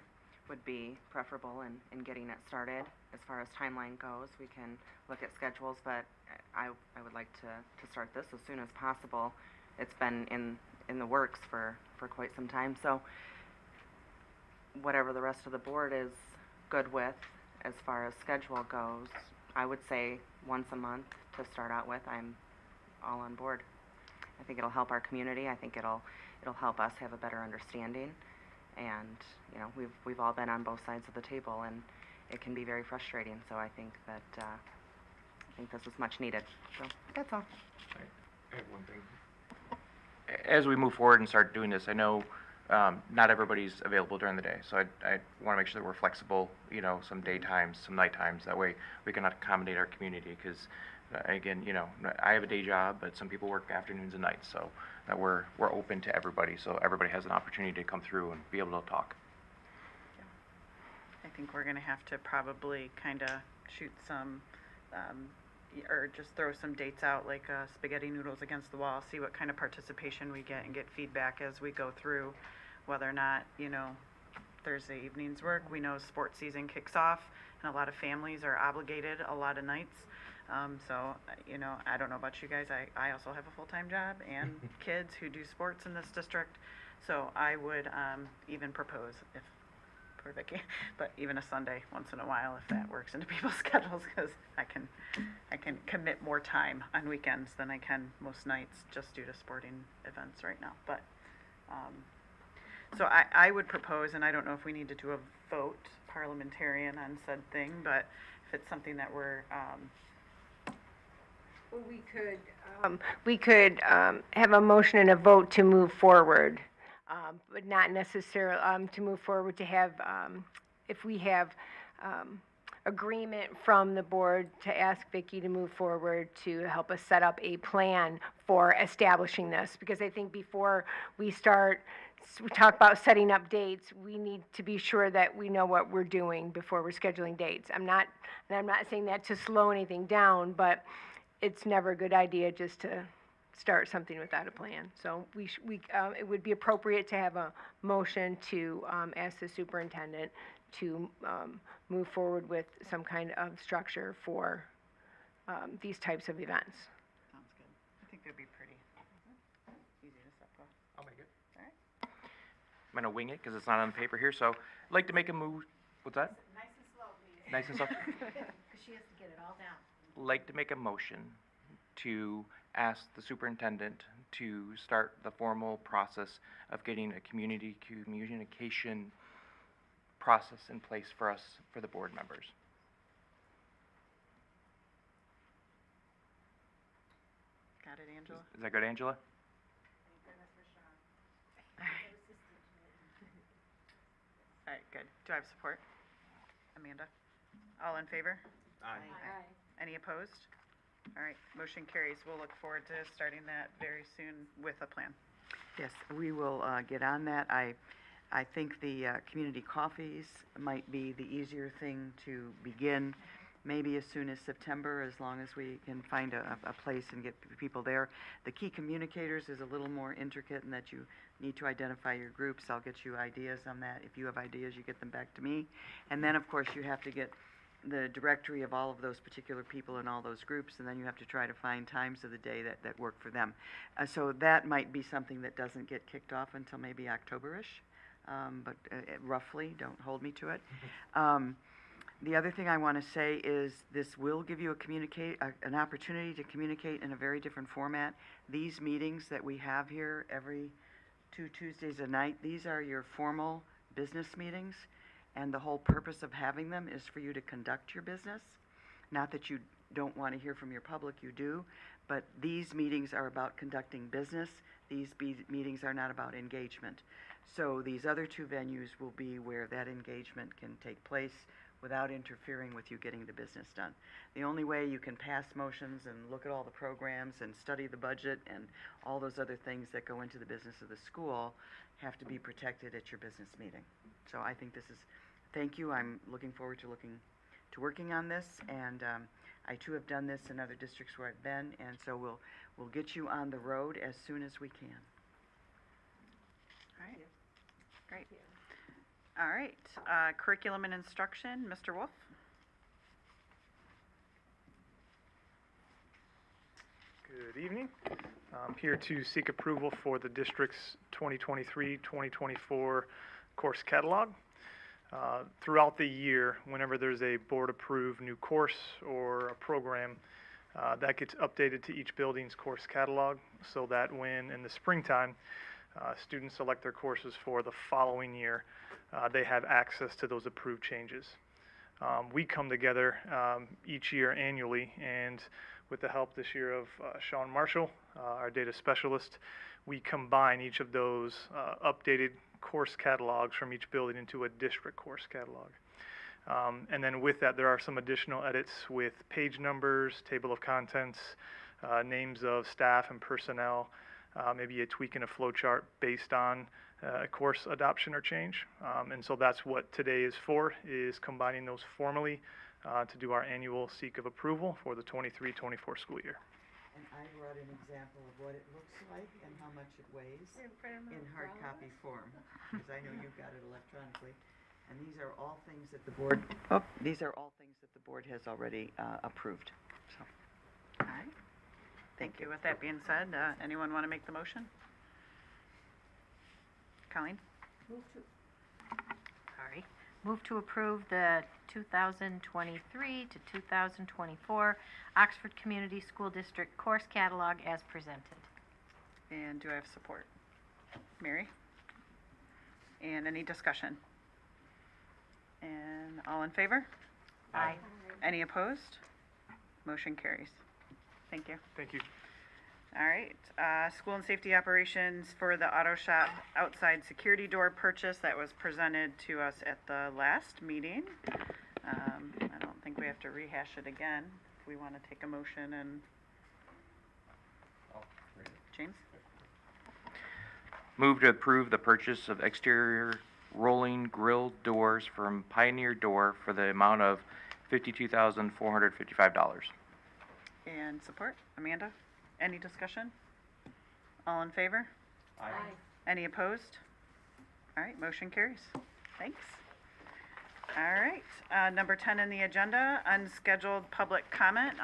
would be preferable in getting it started. As far as timeline goes, we can look at schedules, but I would like to start this as soon as possible. It's been in the works for quite some time, so whatever the rest of the board is good with as far as schedule goes, I would say once a month to start out with. I'm all on board. I think it'll help our community. I think it'll help us have a better understanding. And we've all been on both sides of the table, and it can be very frustrating. So I think that this is much needed. So that's all. I have one thing. As we move forward and start doing this, I know not everybody's available during the day, so I want to make sure that we're flexible. Some daytimes, some night times. That way we can accommodate our community. Because again, I have a day job, but some people work afternoons and nights, so that we're open to everybody, so everybody has an opportunity to come through and be able to talk. I think we're gonna have to probably kinda shoot some, or just throw some dates out, like, spaghetti noodles against the wall, see what kind of participation we get and get feedback as we go through, whether or not, Thursday evenings work. We know sports season kicks off, and a lot of families are obligated a lot of nights. So, I don't know about you guys, I also have a full-time job and kids who do sports in this district. So I would, even propose if, for Vicky, but even a Sunday once in a while if that works into people's schedules, because I can commit more time on weekends than I can most nights just due to sporting events right now. But, so I would propose, and I don't know if we need to do a vote parliamentarian on said thing, but if it's something that we're, Well, we could have a motion and a vote to move forward, but not necessarily, to move forward to have, if we have agreement from the board to ask Vicki to move forward to help us set up a plan for establishing this. Because I think before we talk about setting up dates, we need to be sure that we know what we're doing before we're scheduling dates. And I'm not saying that to slow anything down, but it's never a good idea just to start something without a plan. So it would be appropriate to have a motion to ask the superintendent to move forward with some kind of structure for these types of events. sounds good. I think that'd be pretty easy to set up. I'll make it. All right. I'm gonna wing it because it's not on the paper here. So I'd like to make a move. What's that? Nice and slow, please. Nice and slow. Because she has to get it all down. Like to make a motion to ask the superintendent to start the formal process of getting a community communication process in place for us, for the board members. Got it, Angela? Is that good, Angela? All right, good. Do I have support? Amanda? All in favor? Aye. Any opposed? All right, motion carries. We'll look forward to starting that very soon with a plan. Yes, we will get on that. I think the community coffees might be the easier thing to begin, maybe as soon as September, as long as we can find a place and get people there. The key communicators is a little more intricate in that you need to identify your groups. I'll get you ideas on that. If you have ideas, you get them back to me. And then, of course, you have to get the directory of all of those particular people in all those groups, and then you have to try to find times of the day that work for them. So that might be something that doesn't get kicked off until maybe October-ish, but roughly, don't hold me to it. The other thing I want to say is this will give you an opportunity to communicate in a very different format. These meetings that we have here every 2 Tuesdays a night, these are your formal business meetings. And the whole purpose of having them is for you to conduct your business. Not that you don't want to hear from your public, you do, but these meetings are about conducting business. These meetings are not about engagement. So these other 2 venues will be where that engagement can take place, without interfering with you getting the business done. The only way you can pass motions and look at all the programs and study the budget and all those other things that go into the business of the school have to be protected at your business meeting. So I think this is, thank you, I'm looking forward to working on this, and I too have done this in other districts where I've been, and so we'll get you on the road as soon as we can. All right, great. All right, curriculum and instruction, Mr. Wolf? Good evening. I'm here to seek approval for the district's 2023-2024 course catalog. Throughout the year, whenever there's a board-approved new course or a program, that gets updated to each building's course catalog, so that when in the springtime, students select their courses for the following year, they have access to those approved changes. We come together each year annually, and with the help this year of Sean Marshall, our data specialist, we combine each of those updated course catalogs from each building into a district course catalog. And then with that, there are some additional edits with page numbers, table of contents, names of staff and personnel, maybe a tweak in a flow chart based on a course adoption or change. And so that's what today is for, is combining those formally to do our annual seek of approval for the 23-24 school year. And I brought an example of what it looks like and how much it weighs in hard copy form, because I know you've got it electronically. And these are all things that the board, has already approved, so. All right, thank you. With that being said, anyone want to make the motion? Colleen? Move to approve the 2023 to 2024 Oxford Community School District course catalog as presented. And do I have support? Mary? And any discussion? And all in favor? Aye. Any opposed? Motion carries. Thank you. Thank you. All right, school and safety operations for the auto shop outside security door purchase that was presented to us at the last meeting. I don't think we have to rehash it again. If we want to take a motion and. James? Move to approve the purchase of exterior rolling grille doors from Pioneer Door for the amount of $52,455. And support, Amanda? Any discussion? All in favor? Aye. Any opposed? All right, motion carries. Thanks. All right, number 10 in the agenda, unscheduled public comment.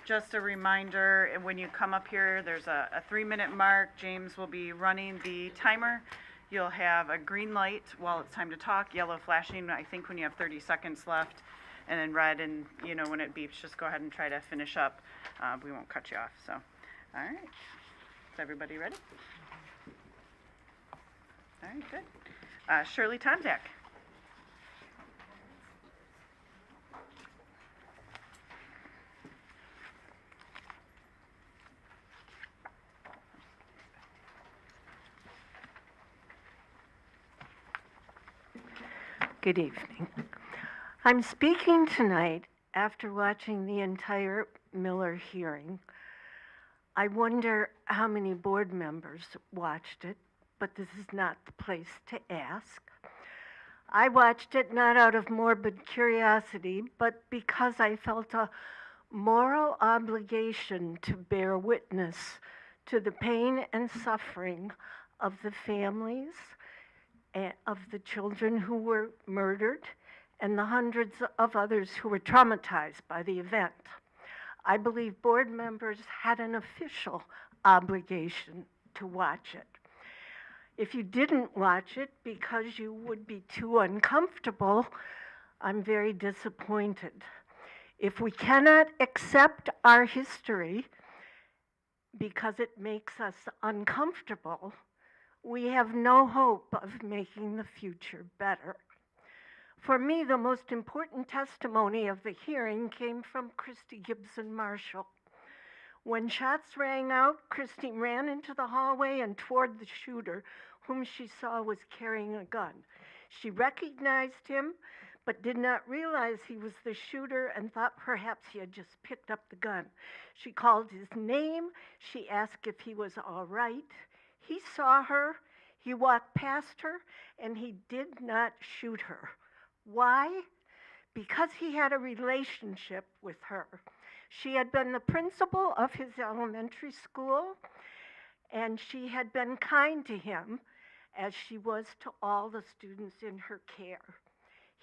Just a reminder, when you come up here, there's a 3-minute mark. James will be running the timer. You'll have a green light while it's time to talk, yellow flashing, I think when you have 30 seconds left, and then red, and when it beeps, just go ahead and try to finish up. We won't cut you off, so. All right, is everybody ready? All right, good. Shirley Tomzak. Good evening. I'm speaking tonight after watching the entire Miller hearing. I wonder how many board members watched it, but this is not the place to ask. I watched it not out of morbid curiosity, but because I felt a moral obligation to bear witness to the pain and suffering of the families and of the children who were murdered and the hundreds of others who were traumatized by the event. I believe board members had an official obligation to watch it. If you didn't watch it because you would be too uncomfortable, I'm very disappointed. If we cannot accept our history because it makes us uncomfortable, we have no hope of making the future better. For me, the most important testimony of the hearing came from Christy Gibson Marshall. When shots rang out, Christy ran into the hallway and toward the shooter, whom she saw was carrying a gun. She recognized him but did not realize he was the shooter and thought perhaps he had just picked up the gun. She called his name. She asked if he was all right. He saw her. He walked past her, and he did not shoot her. Why? Because he had a relationship with her. She had been the principal of his elementary school, and she had been kind to him as she was to all the students in her care.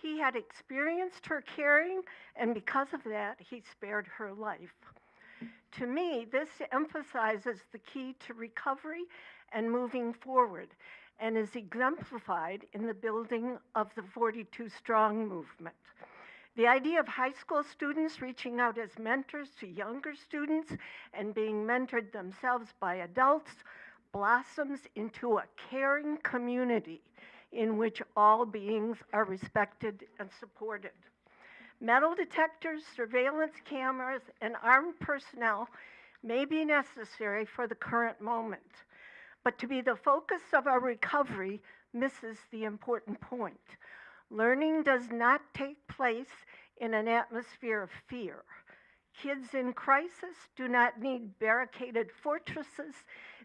He had experienced her caring, and because of that, he spared her life. To me, this emphasizes the key to recovery and moving forward, and is exemplified in the building of the 42 Strong movement. The idea of high school students reaching out as mentors to younger students and being mentored themselves by adults blossoms into a caring community in which all beings are respected and supported. Metal detectors, surveillance cameras, and armed personnel may be necessary for the current moment, but to be the focus of our recovery misses the important point. Learning does not take place in an atmosphere of fear. Kids in crisis do not need barricaded fortresses.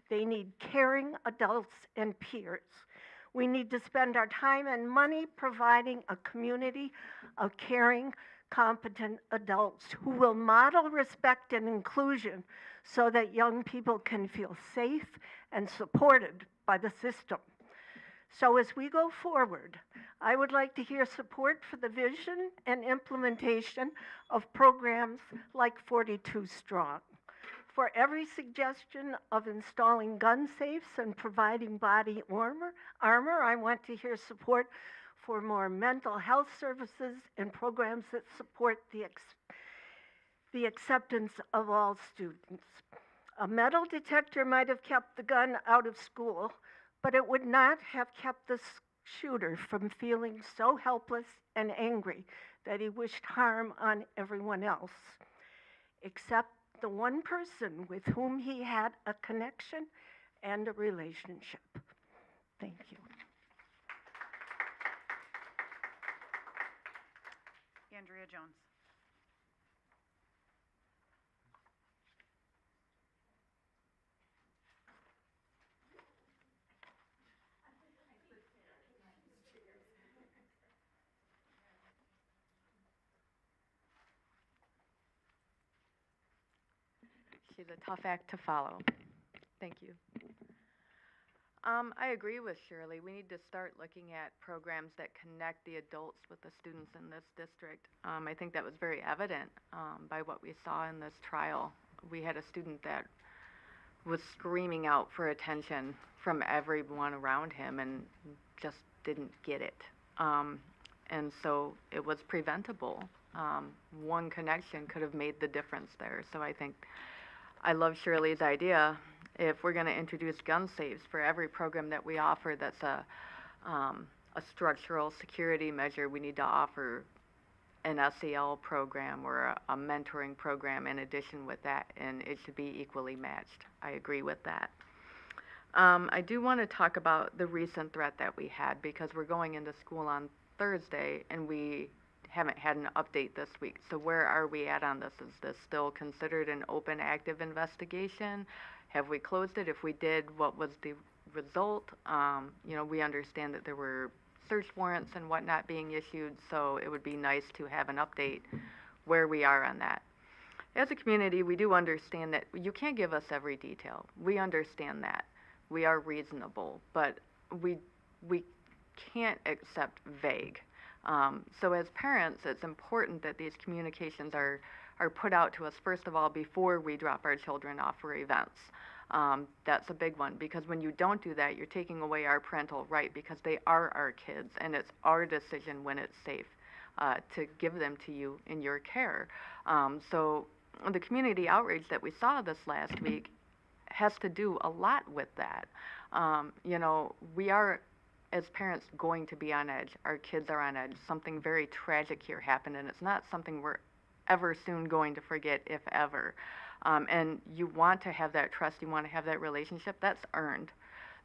They need caring adults and peers. We need to spend our time and money providing a community of caring, competent adults who will model respect and inclusion so that young people can feel safe and supported by the system. So as we go forward, I would like to hear support for the vision and implementation of programs like 42 Strong. For every suggestion of installing gun safes and providing body armor, I want to hear support for more mental health services and programs that support the acceptance of all students. A metal detector might have kept the gun out of school, but it would not have kept the shooter from feeling so helpless and angry that he wished harm on everyone else, except the one person with whom he had a connection and a relationship. Thank you. Andrea Jones. She's a tough act to follow. Thank you. I agree with Shirley. We need to start looking at programs that connect the adults with the students in this district. I think that was very evident by what we saw in this trial. We had a student that was screaming out for attention from everyone around him and just didn't get it. And so it was preventable. One connection could have made the difference there. So I think I love Shirley's idea. If we're going to introduce gun safes for every program that we offer that's a structural security measure, we need to offer an SEL program or a mentoring program in addition with that, and it should be equally matched. I agree with that. I do want to talk about the recent threat that we had because we're going into school on Thursday and we haven't had an update this week. So where are we at on this? Is this still considered an open, active investigation? Have we closed it? If we did, what was the result? You know, we understand that there were search warrants and whatnot being issued, so it would be nice to have an update where we are on that. As a community, we do understand that you can't give us every detail. We understand that. We are reasonable, but we can't accept vague. So as parents, it's important that these communications are put out to us, first of all, before we drop our children off for events. That's a big one, because when you don't do that, you're taking away our parental right, because they are our kids, and it's our decision when it's safe to give them to you in your care. So the community outreach that we saw this last week has to do a lot with that. You know, we are, as parents, going to be on edge. Our kids are on edge. Something very tragic here happened, and it's not something we're ever soon going to forget, if ever. And you want to have that trust, you want to have that relationship, that's earned.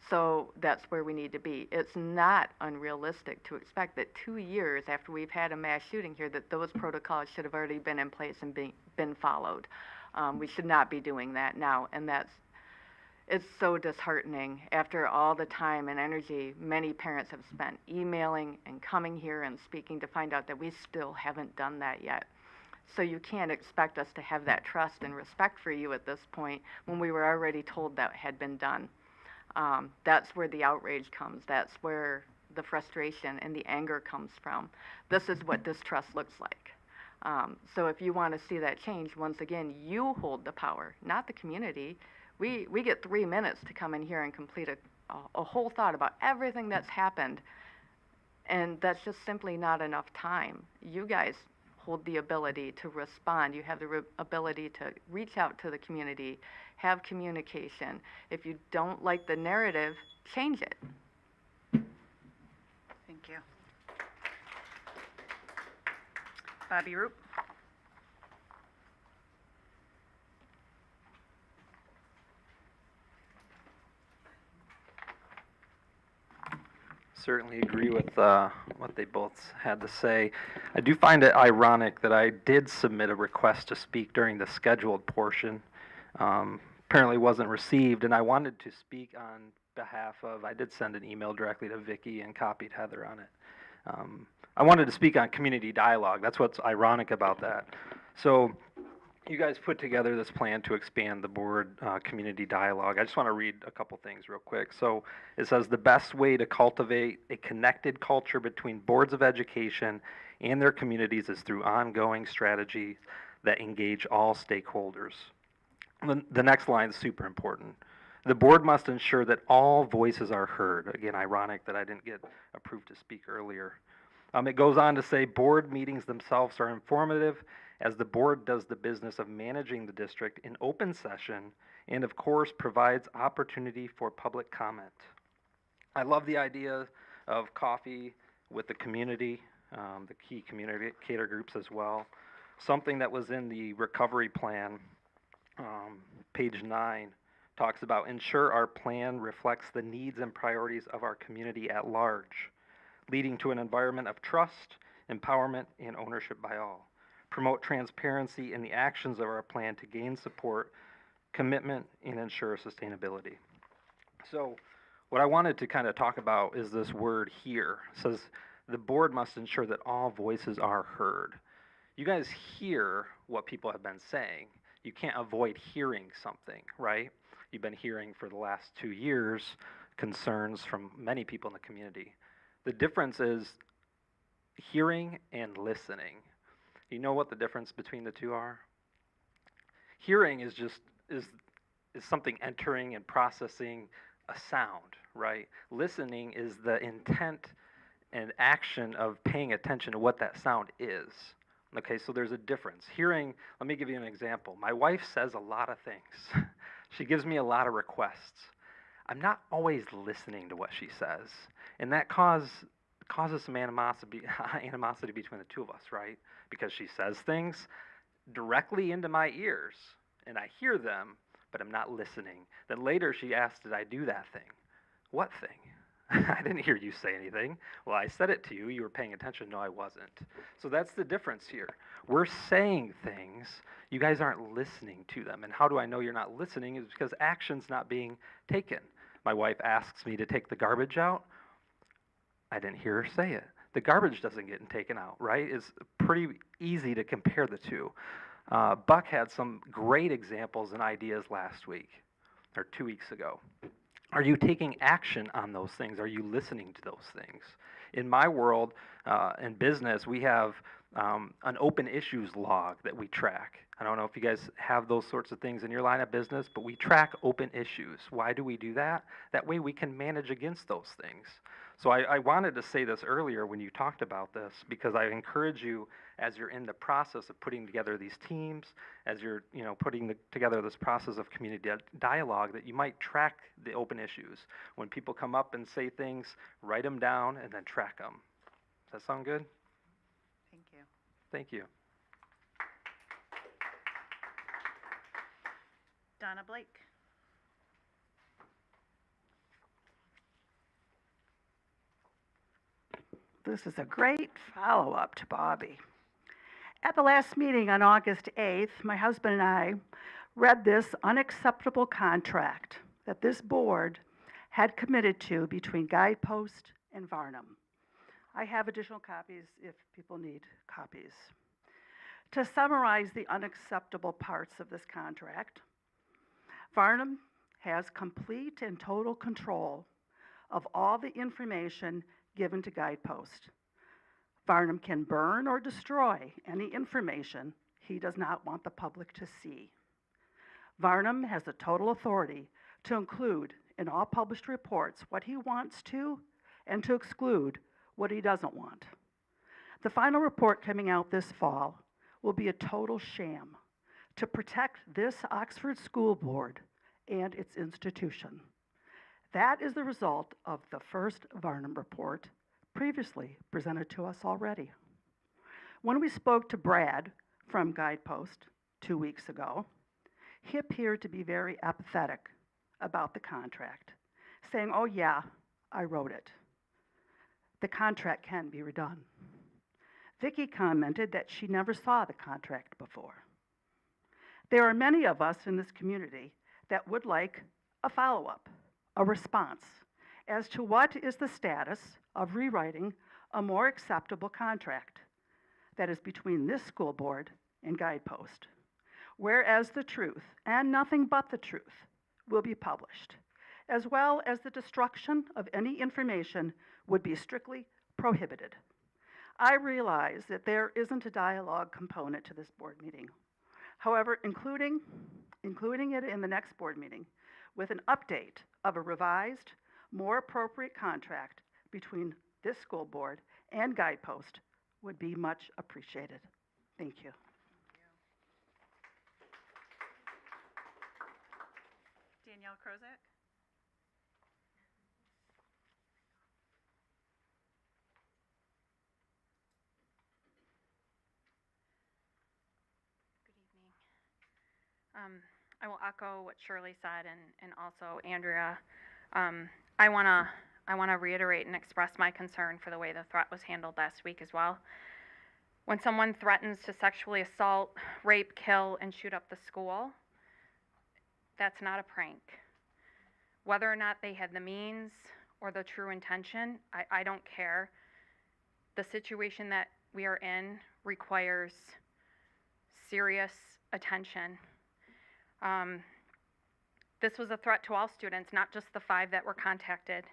So that's where we need to be. It's not unrealistic to expect that 2 years after we've had a mass shooting here, that those protocols should have already been in place and been followed. We should not be doing that now, and it's so disheartening after all the time and energy many parents have spent emailing and coming here and speaking to find out that we still haven't done that yet. So you can't expect us to have that trust and respect for you at this point when we were already told that had been done. That's where the outrage comes. That's where the frustration and the anger comes from. This is what distrust looks like. So if you want to see that change, once again, you hold the power, not the community. We get 3 minutes to come in here and complete a whole thought about everything that's happened, and that's just simply not enough time. You guys hold the ability to respond. You have the ability to reach out to the community, have communication. If you don't like the narrative, change it. Thank you. Bobby Roop. Certainly agree with what they both had to say. I do find it ironic that I did submit a request to speak during the scheduled portion. Apparently wasn't received, and I wanted to speak on behalf of, I did send an email directly to Vicki and copied Heather on it. I wanted to speak on community dialogue. That's what's ironic about that. So you guys put together this plan to expand the board community dialogue. I just want to read a couple things real quick. So it says the best way to cultivate a connected culture between boards of education and their communities is through ongoing strategies that engage all stakeholders. The next line is super important. The board must ensure that all voices are heard. Again, ironic that I didn't get approved to speak earlier. It goes on to say board meetings themselves are informative as the board does the business of managing the district in open session and of course provides opportunity for public comment. I love the idea of coffee with the community, the key communicator groups as well. Something that was in the recovery plan, page 9, talks about ensure our plan reflects the needs and priorities of our community at large, leading to an environment of trust, empowerment, and ownership by all. Promote transparency in the actions of our plan to gain support, commitment, and ensure sustainability. So what I wanted to kind of talk about is this word here. It says the board must ensure that all voices are heard. You guys hear what people have been saying. You can't avoid hearing something, right? You've been hearing for the last 2 years concerns from many people in the community. The difference is hearing and listening. You know what the difference between the two are? Hearing is just is something entering and processing a sound, right? Listening is the intent and action of paying attention to what that sound is. Okay, so there's a difference. Hearing, let me give you an example. My wife says a lot of things. She gives me a lot of requests. I'm not always listening to what she says, and that causes some animosity between the two of us, right? Because she says things directly into my ears, and I hear them, but I'm not listening. Then later she asks, did I do that thing? What thing? I didn't hear you say anything. Well, I said it to you. You were paying attention. No, I wasn't. So that's the difference here. We're saying things. You guys aren't listening to them. And how do I know you're not listening? Is because action's not being taken. My wife asks me to take the garbage out. I didn't hear her say it. The garbage doesn't get taken out, right? It's pretty easy to compare the two. Buck had some great examples and ideas last week, or 2 weeks ago. Are you taking action on those things? Are you listening to those things? In my world, in business, we have an open issues log that we track. I don't know if you guys have those sorts of things in your line of business, but we track open issues. Why do we do that? That way we can manage against those things. So I wanted to say this earlier when you talked about this, because I encourage you as you're in the process of putting together these teams, as you're putting together this process of community dialogue, that you might track the open issues. When people come up and say things, write them down and then track them. Does that sound good? Thank you. Thank you. Donna Blake. This is a great follow-up to Bobby. At the last meeting on August 8th, my husband and I read this unacceptable contract that this board had committed to between Guidepost and Varnum. I have additional copies if people need copies. To summarize the unacceptable parts of this contract, Varnum has complete and total control of all the information given to Guidepost. Varnum can burn or destroy any information he does not want the public to see. Varnum has the total authority to include in all published reports what he wants to and to exclude what he doesn't want. The final report coming out this fall will be a total sham to protect this Oxford School Board and its institution. That is the result of the first Varnum report previously presented to us already. When we spoke to Brad from Guidepost 2 weeks ago, he appeared to be very apathetic about the contract, saying, "Oh yeah, I wrote it. The contract can be redone." Vicki commented that she never saw the contract before. There are many of us in this community that would like a follow-up, a response, as to what is the status of rewriting a more acceptable contract that is between this school board and Guidepost, whereas the truth, and nothing but the truth, will be published, as well as the destruction of any information would be strictly prohibited. I realize that there isn't a dialogue component to this board meeting. However, including it in the next board meeting with an update of a revised, more appropriate contract between this school board and Guidepost would be much appreciated. Thank you. Danielle Krozak? I will echo what Shirley said and also Andrea. I want to reiterate and express my concern for the way the threat was handled last week as well. When someone threatens to sexually assault, rape, kill, and shoot up the school, that's not a prank. Whether or not they had the means or the true intention, I don't care. The situation that we are in requires serious attention. This was a threat to all students, not just the 5 that were contacted,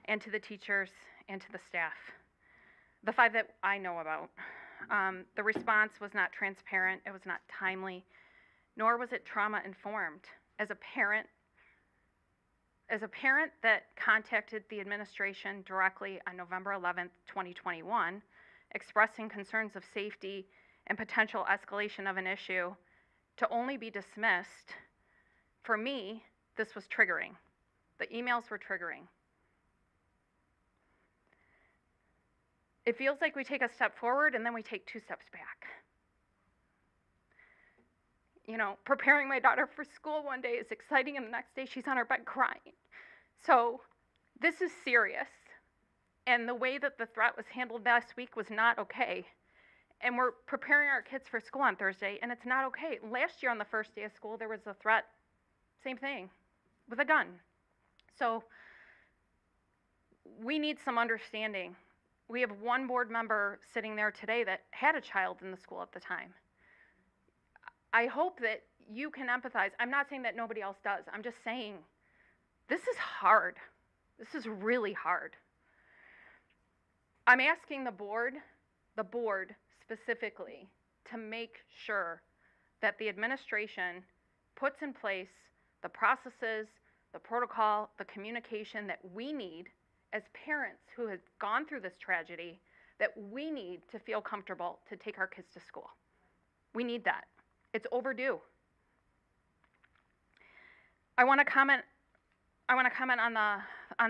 and to the teachers and to the staff. The 5 that I know about. The response was not transparent, it was not timely, nor was it trauma-informed. As a parent that contacted the administration directly on November 11th, 2021, expressing concerns of safety and potential escalation of an issue, to only be dismissed, for me, this was triggering. The emails were triggering. It feels like we take a step forward and then we take 2 steps back. You know, preparing my daughter for school one day is exciting, and the next day she's on her bed crying. So this is serious, and the way that the threat was handled last week was not okay. And we're preparing our kids for school on Thursday, and it's not okay. Last year on the first day of school, there was a threat, same thing, with a gun. So we need some understanding. We have one board member sitting there today that had a child in the school at the time. I hope that you can empathize. I'm not saying that nobody else does. I'm just saying this is hard. This is really hard. I'm asking the board specifically, to make sure that the administration puts in place the processes, the protocol, the communication that we need as parents who have gone through this tragedy, that we need to feel comfortable to take our kids to school. We need that. It's overdue. I want to comment on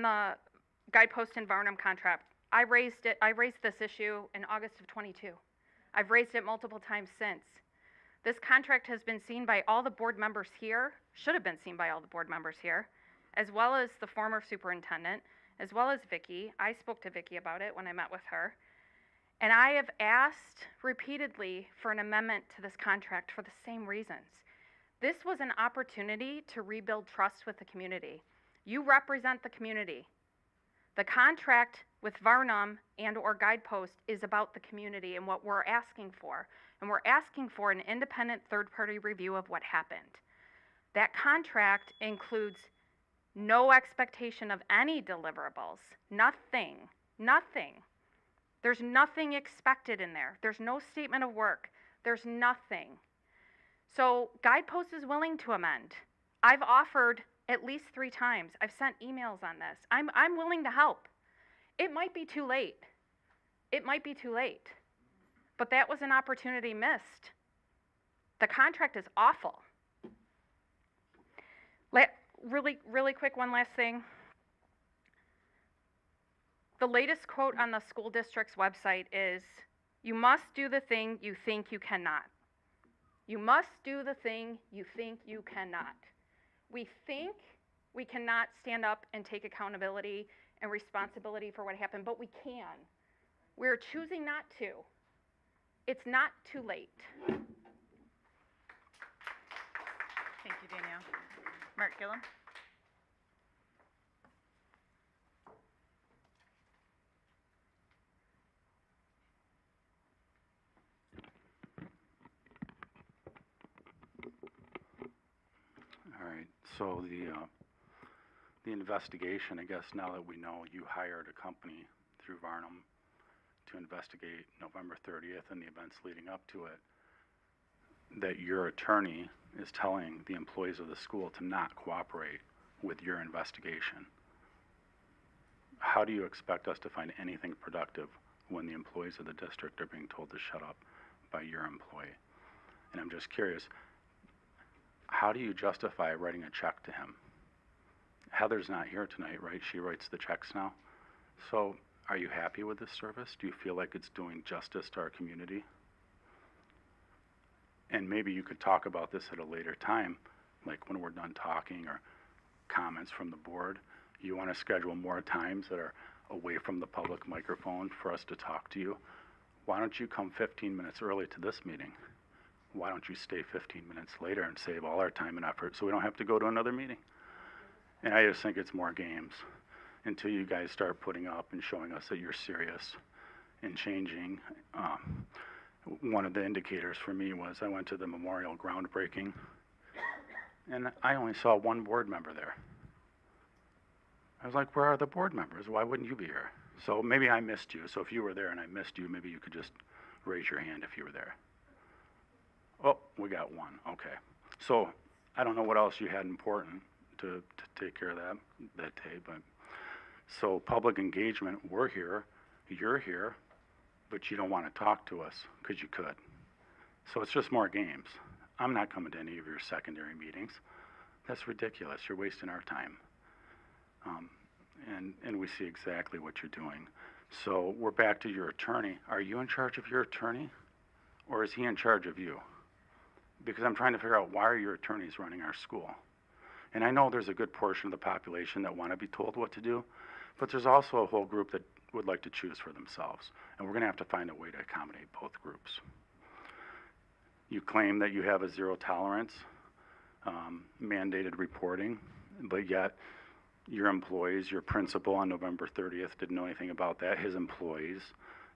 the Guidepost and Varnum contract. I raised this issue in August of 22. I've raised it multiple times since. This contract has been seen by all the board members here, should have been seen by all the board members here, as well as the former superintendent, as well as Vicky. I spoke to Vicky about it when I met with her. And I have asked repeatedly for an amendment to this contract for the same reasons. This was an opportunity to rebuild trust with the community. You represent the community. The contract with Varnum and or Guidepost is about the community and what we're asking for. And we're asking for an independent third-party review of what happened. That contract includes no expectation of any deliverables. Nothing. Nothing. There's nothing expected in there. There's no statement of work. There's nothing. So Guidepost is willing to amend. I've offered at least 3 times. I've sent emails on this. I'm willing to help. It might be too late. It might be too late. But that was an opportunity missed. The contract is awful. Really quick, one last thing. The latest quote on the school district's website is, "You must do the thing you think you cannot." You must do the thing you think you cannot. We think we cannot stand up and take accountability and responsibility for what happened, but we can. We're choosing not to. It's not too late. Thank you, Danielle. Mark Gillum? All right, so the investigation, I guess now that we know you hired a company through Varnum to investigate November 30th and the events leading up to it, that your attorney is telling the employees of the school to not cooperate with your investigation. How do you expect us to find anything productive when the employees of the district are being told to shut up by your employee? And I'm just curious, how do you justify writing a check to him? Heather's not here tonight, right? She writes the checks now. So are you happy with this service? Do you feel like it's doing justice to our community? And maybe you could talk about this at a later time, like when we're done talking or comments from the board. You want to schedule more times that are away from the public microphone for us to talk to you. Why don't you come 15 minutes early to this meeting? Why don't you stay 15 minutes later and save all our time and effort so we don't have to go to another meeting? And I just think it's more games until you guys start putting up and showing us that you're serious in changing. One of the indicators for me was I went to the memorial groundbreaking and I only saw one board member there. I was like, where are the board members? Why wouldn't you be here? So maybe I missed you. So if you were there and I missed you, maybe you could just raise your hand if you were there. Oh, we got one. Okay. So I don't know what else you had important to take care of that day, but so public engagement, we're here, you're here, but you don't want to talk to us because you could. So it's just more games. I'm not coming to any of your secondary meetings. That's ridiculous. You're wasting our time. And we see exactly what you're doing. So we're back to your attorney. Are you in charge of your attorney or is he in charge of you? Because I'm trying to figure out why are your attorneys running our school? And I know there's a good portion of the population that want to be told what to do, but there's also a whole group that would like to choose for themselves. And we're going to have to find a way to accommodate both groups. You claim that you have a zero tolerance mandated reporting, but yet your employees, your principal on November 30th didn't know anything about that. His employees,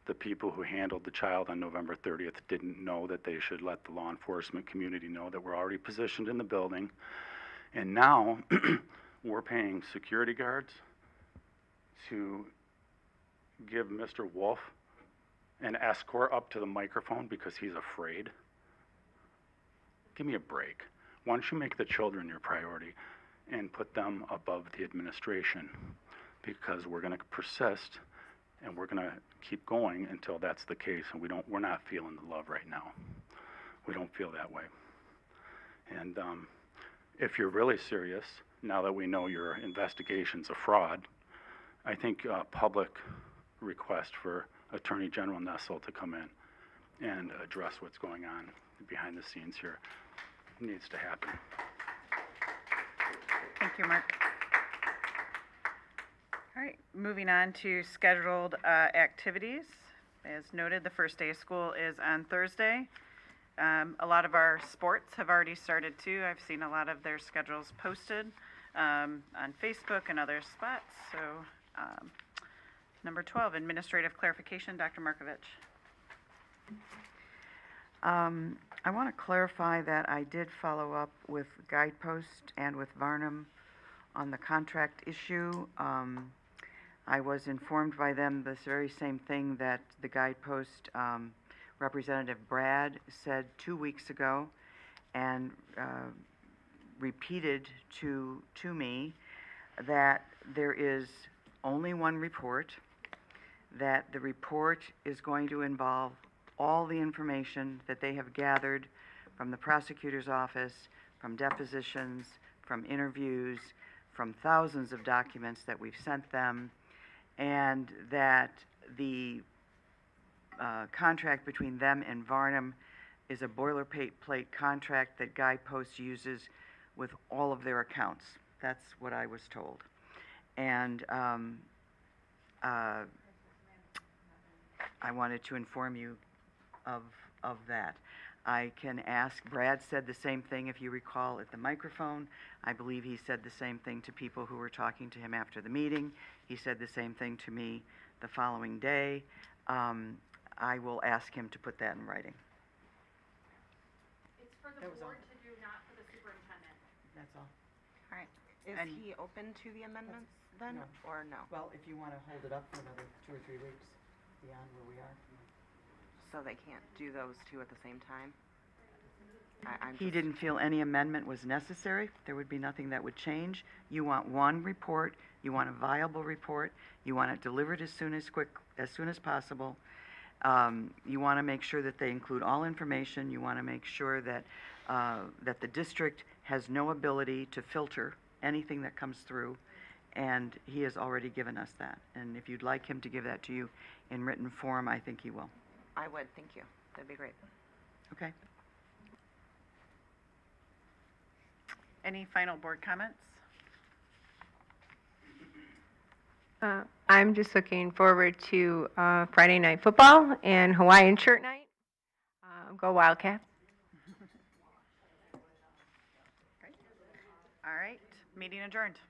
the people who handled the child on November 30th didn't know that they should let the law enforcement community know that we're already positioned in the building. And now we're paying security guards to give Mr. Wolf an escort up to the microphone because he's afraid. Give me a break. Why don't you make the children your priority and put them above the administration? Because we're going to persist and we're going to keep going until that's the case, and we're not feeling the love right now. We don't feel that way. And if you're really serious, now that we know your investigation's a fraud, I think public request for Attorney General Nessel to come in and address what's going on behind the scenes here needs to happen. Thank you, Mark. All right, moving on to scheduled activities. As noted, the first day of school is on Thursday. A lot of our sports have already started too. I've seen a lot of their schedules posted on Facebook and other spots. So, number 12, administrative clarification, Dr. Markovich. I want to clarify that I did follow up with Guidepost and with Varnum on the contract issue. I was informed by them this very same thing that the Guidepost Representative Brad said 2 weeks ago, and repeated to me that there is only one report, that the report is going to involve all the information that they have gathered from the prosecutor's office, from depositions, from interviews, from thousands of documents that we've sent them, and that the contract between them and Varnum is a boilerplate contract that Guidepost uses with all of their accounts. That's what I was told. And I wanted to inform you of that. I can ask, Brad said the same thing, if you recall, at the microphone. I believe he said the same thing to people who were talking to him after the meeting. He said the same thing to me the following day. I will ask him to put that in writing. It's for the board to do, not for the superintendent. That's all. All right. Is And- he open to the amendments then, No. or no? Well, if you want to hold it up for another 2 or 3 weeks beyond where we are. So they can't do those two at the same time? I'm He just- didn't feel any amendment was necessary. There would be nothing that would change. You want one report, you want a viable report, you want it delivered as soon as possible. You want to make sure that they include all information. You want to make sure that that the district has no ability to filter anything that comes through, and he has already given us that. And if you'd like him to give that to you in written form, I think he will. I would, thank you. That'd be great. Okay. Any final board comments? I'm just looking forward to Friday night football and Hawaiian shirt night. Go Wildcats. All right, meeting adjourned.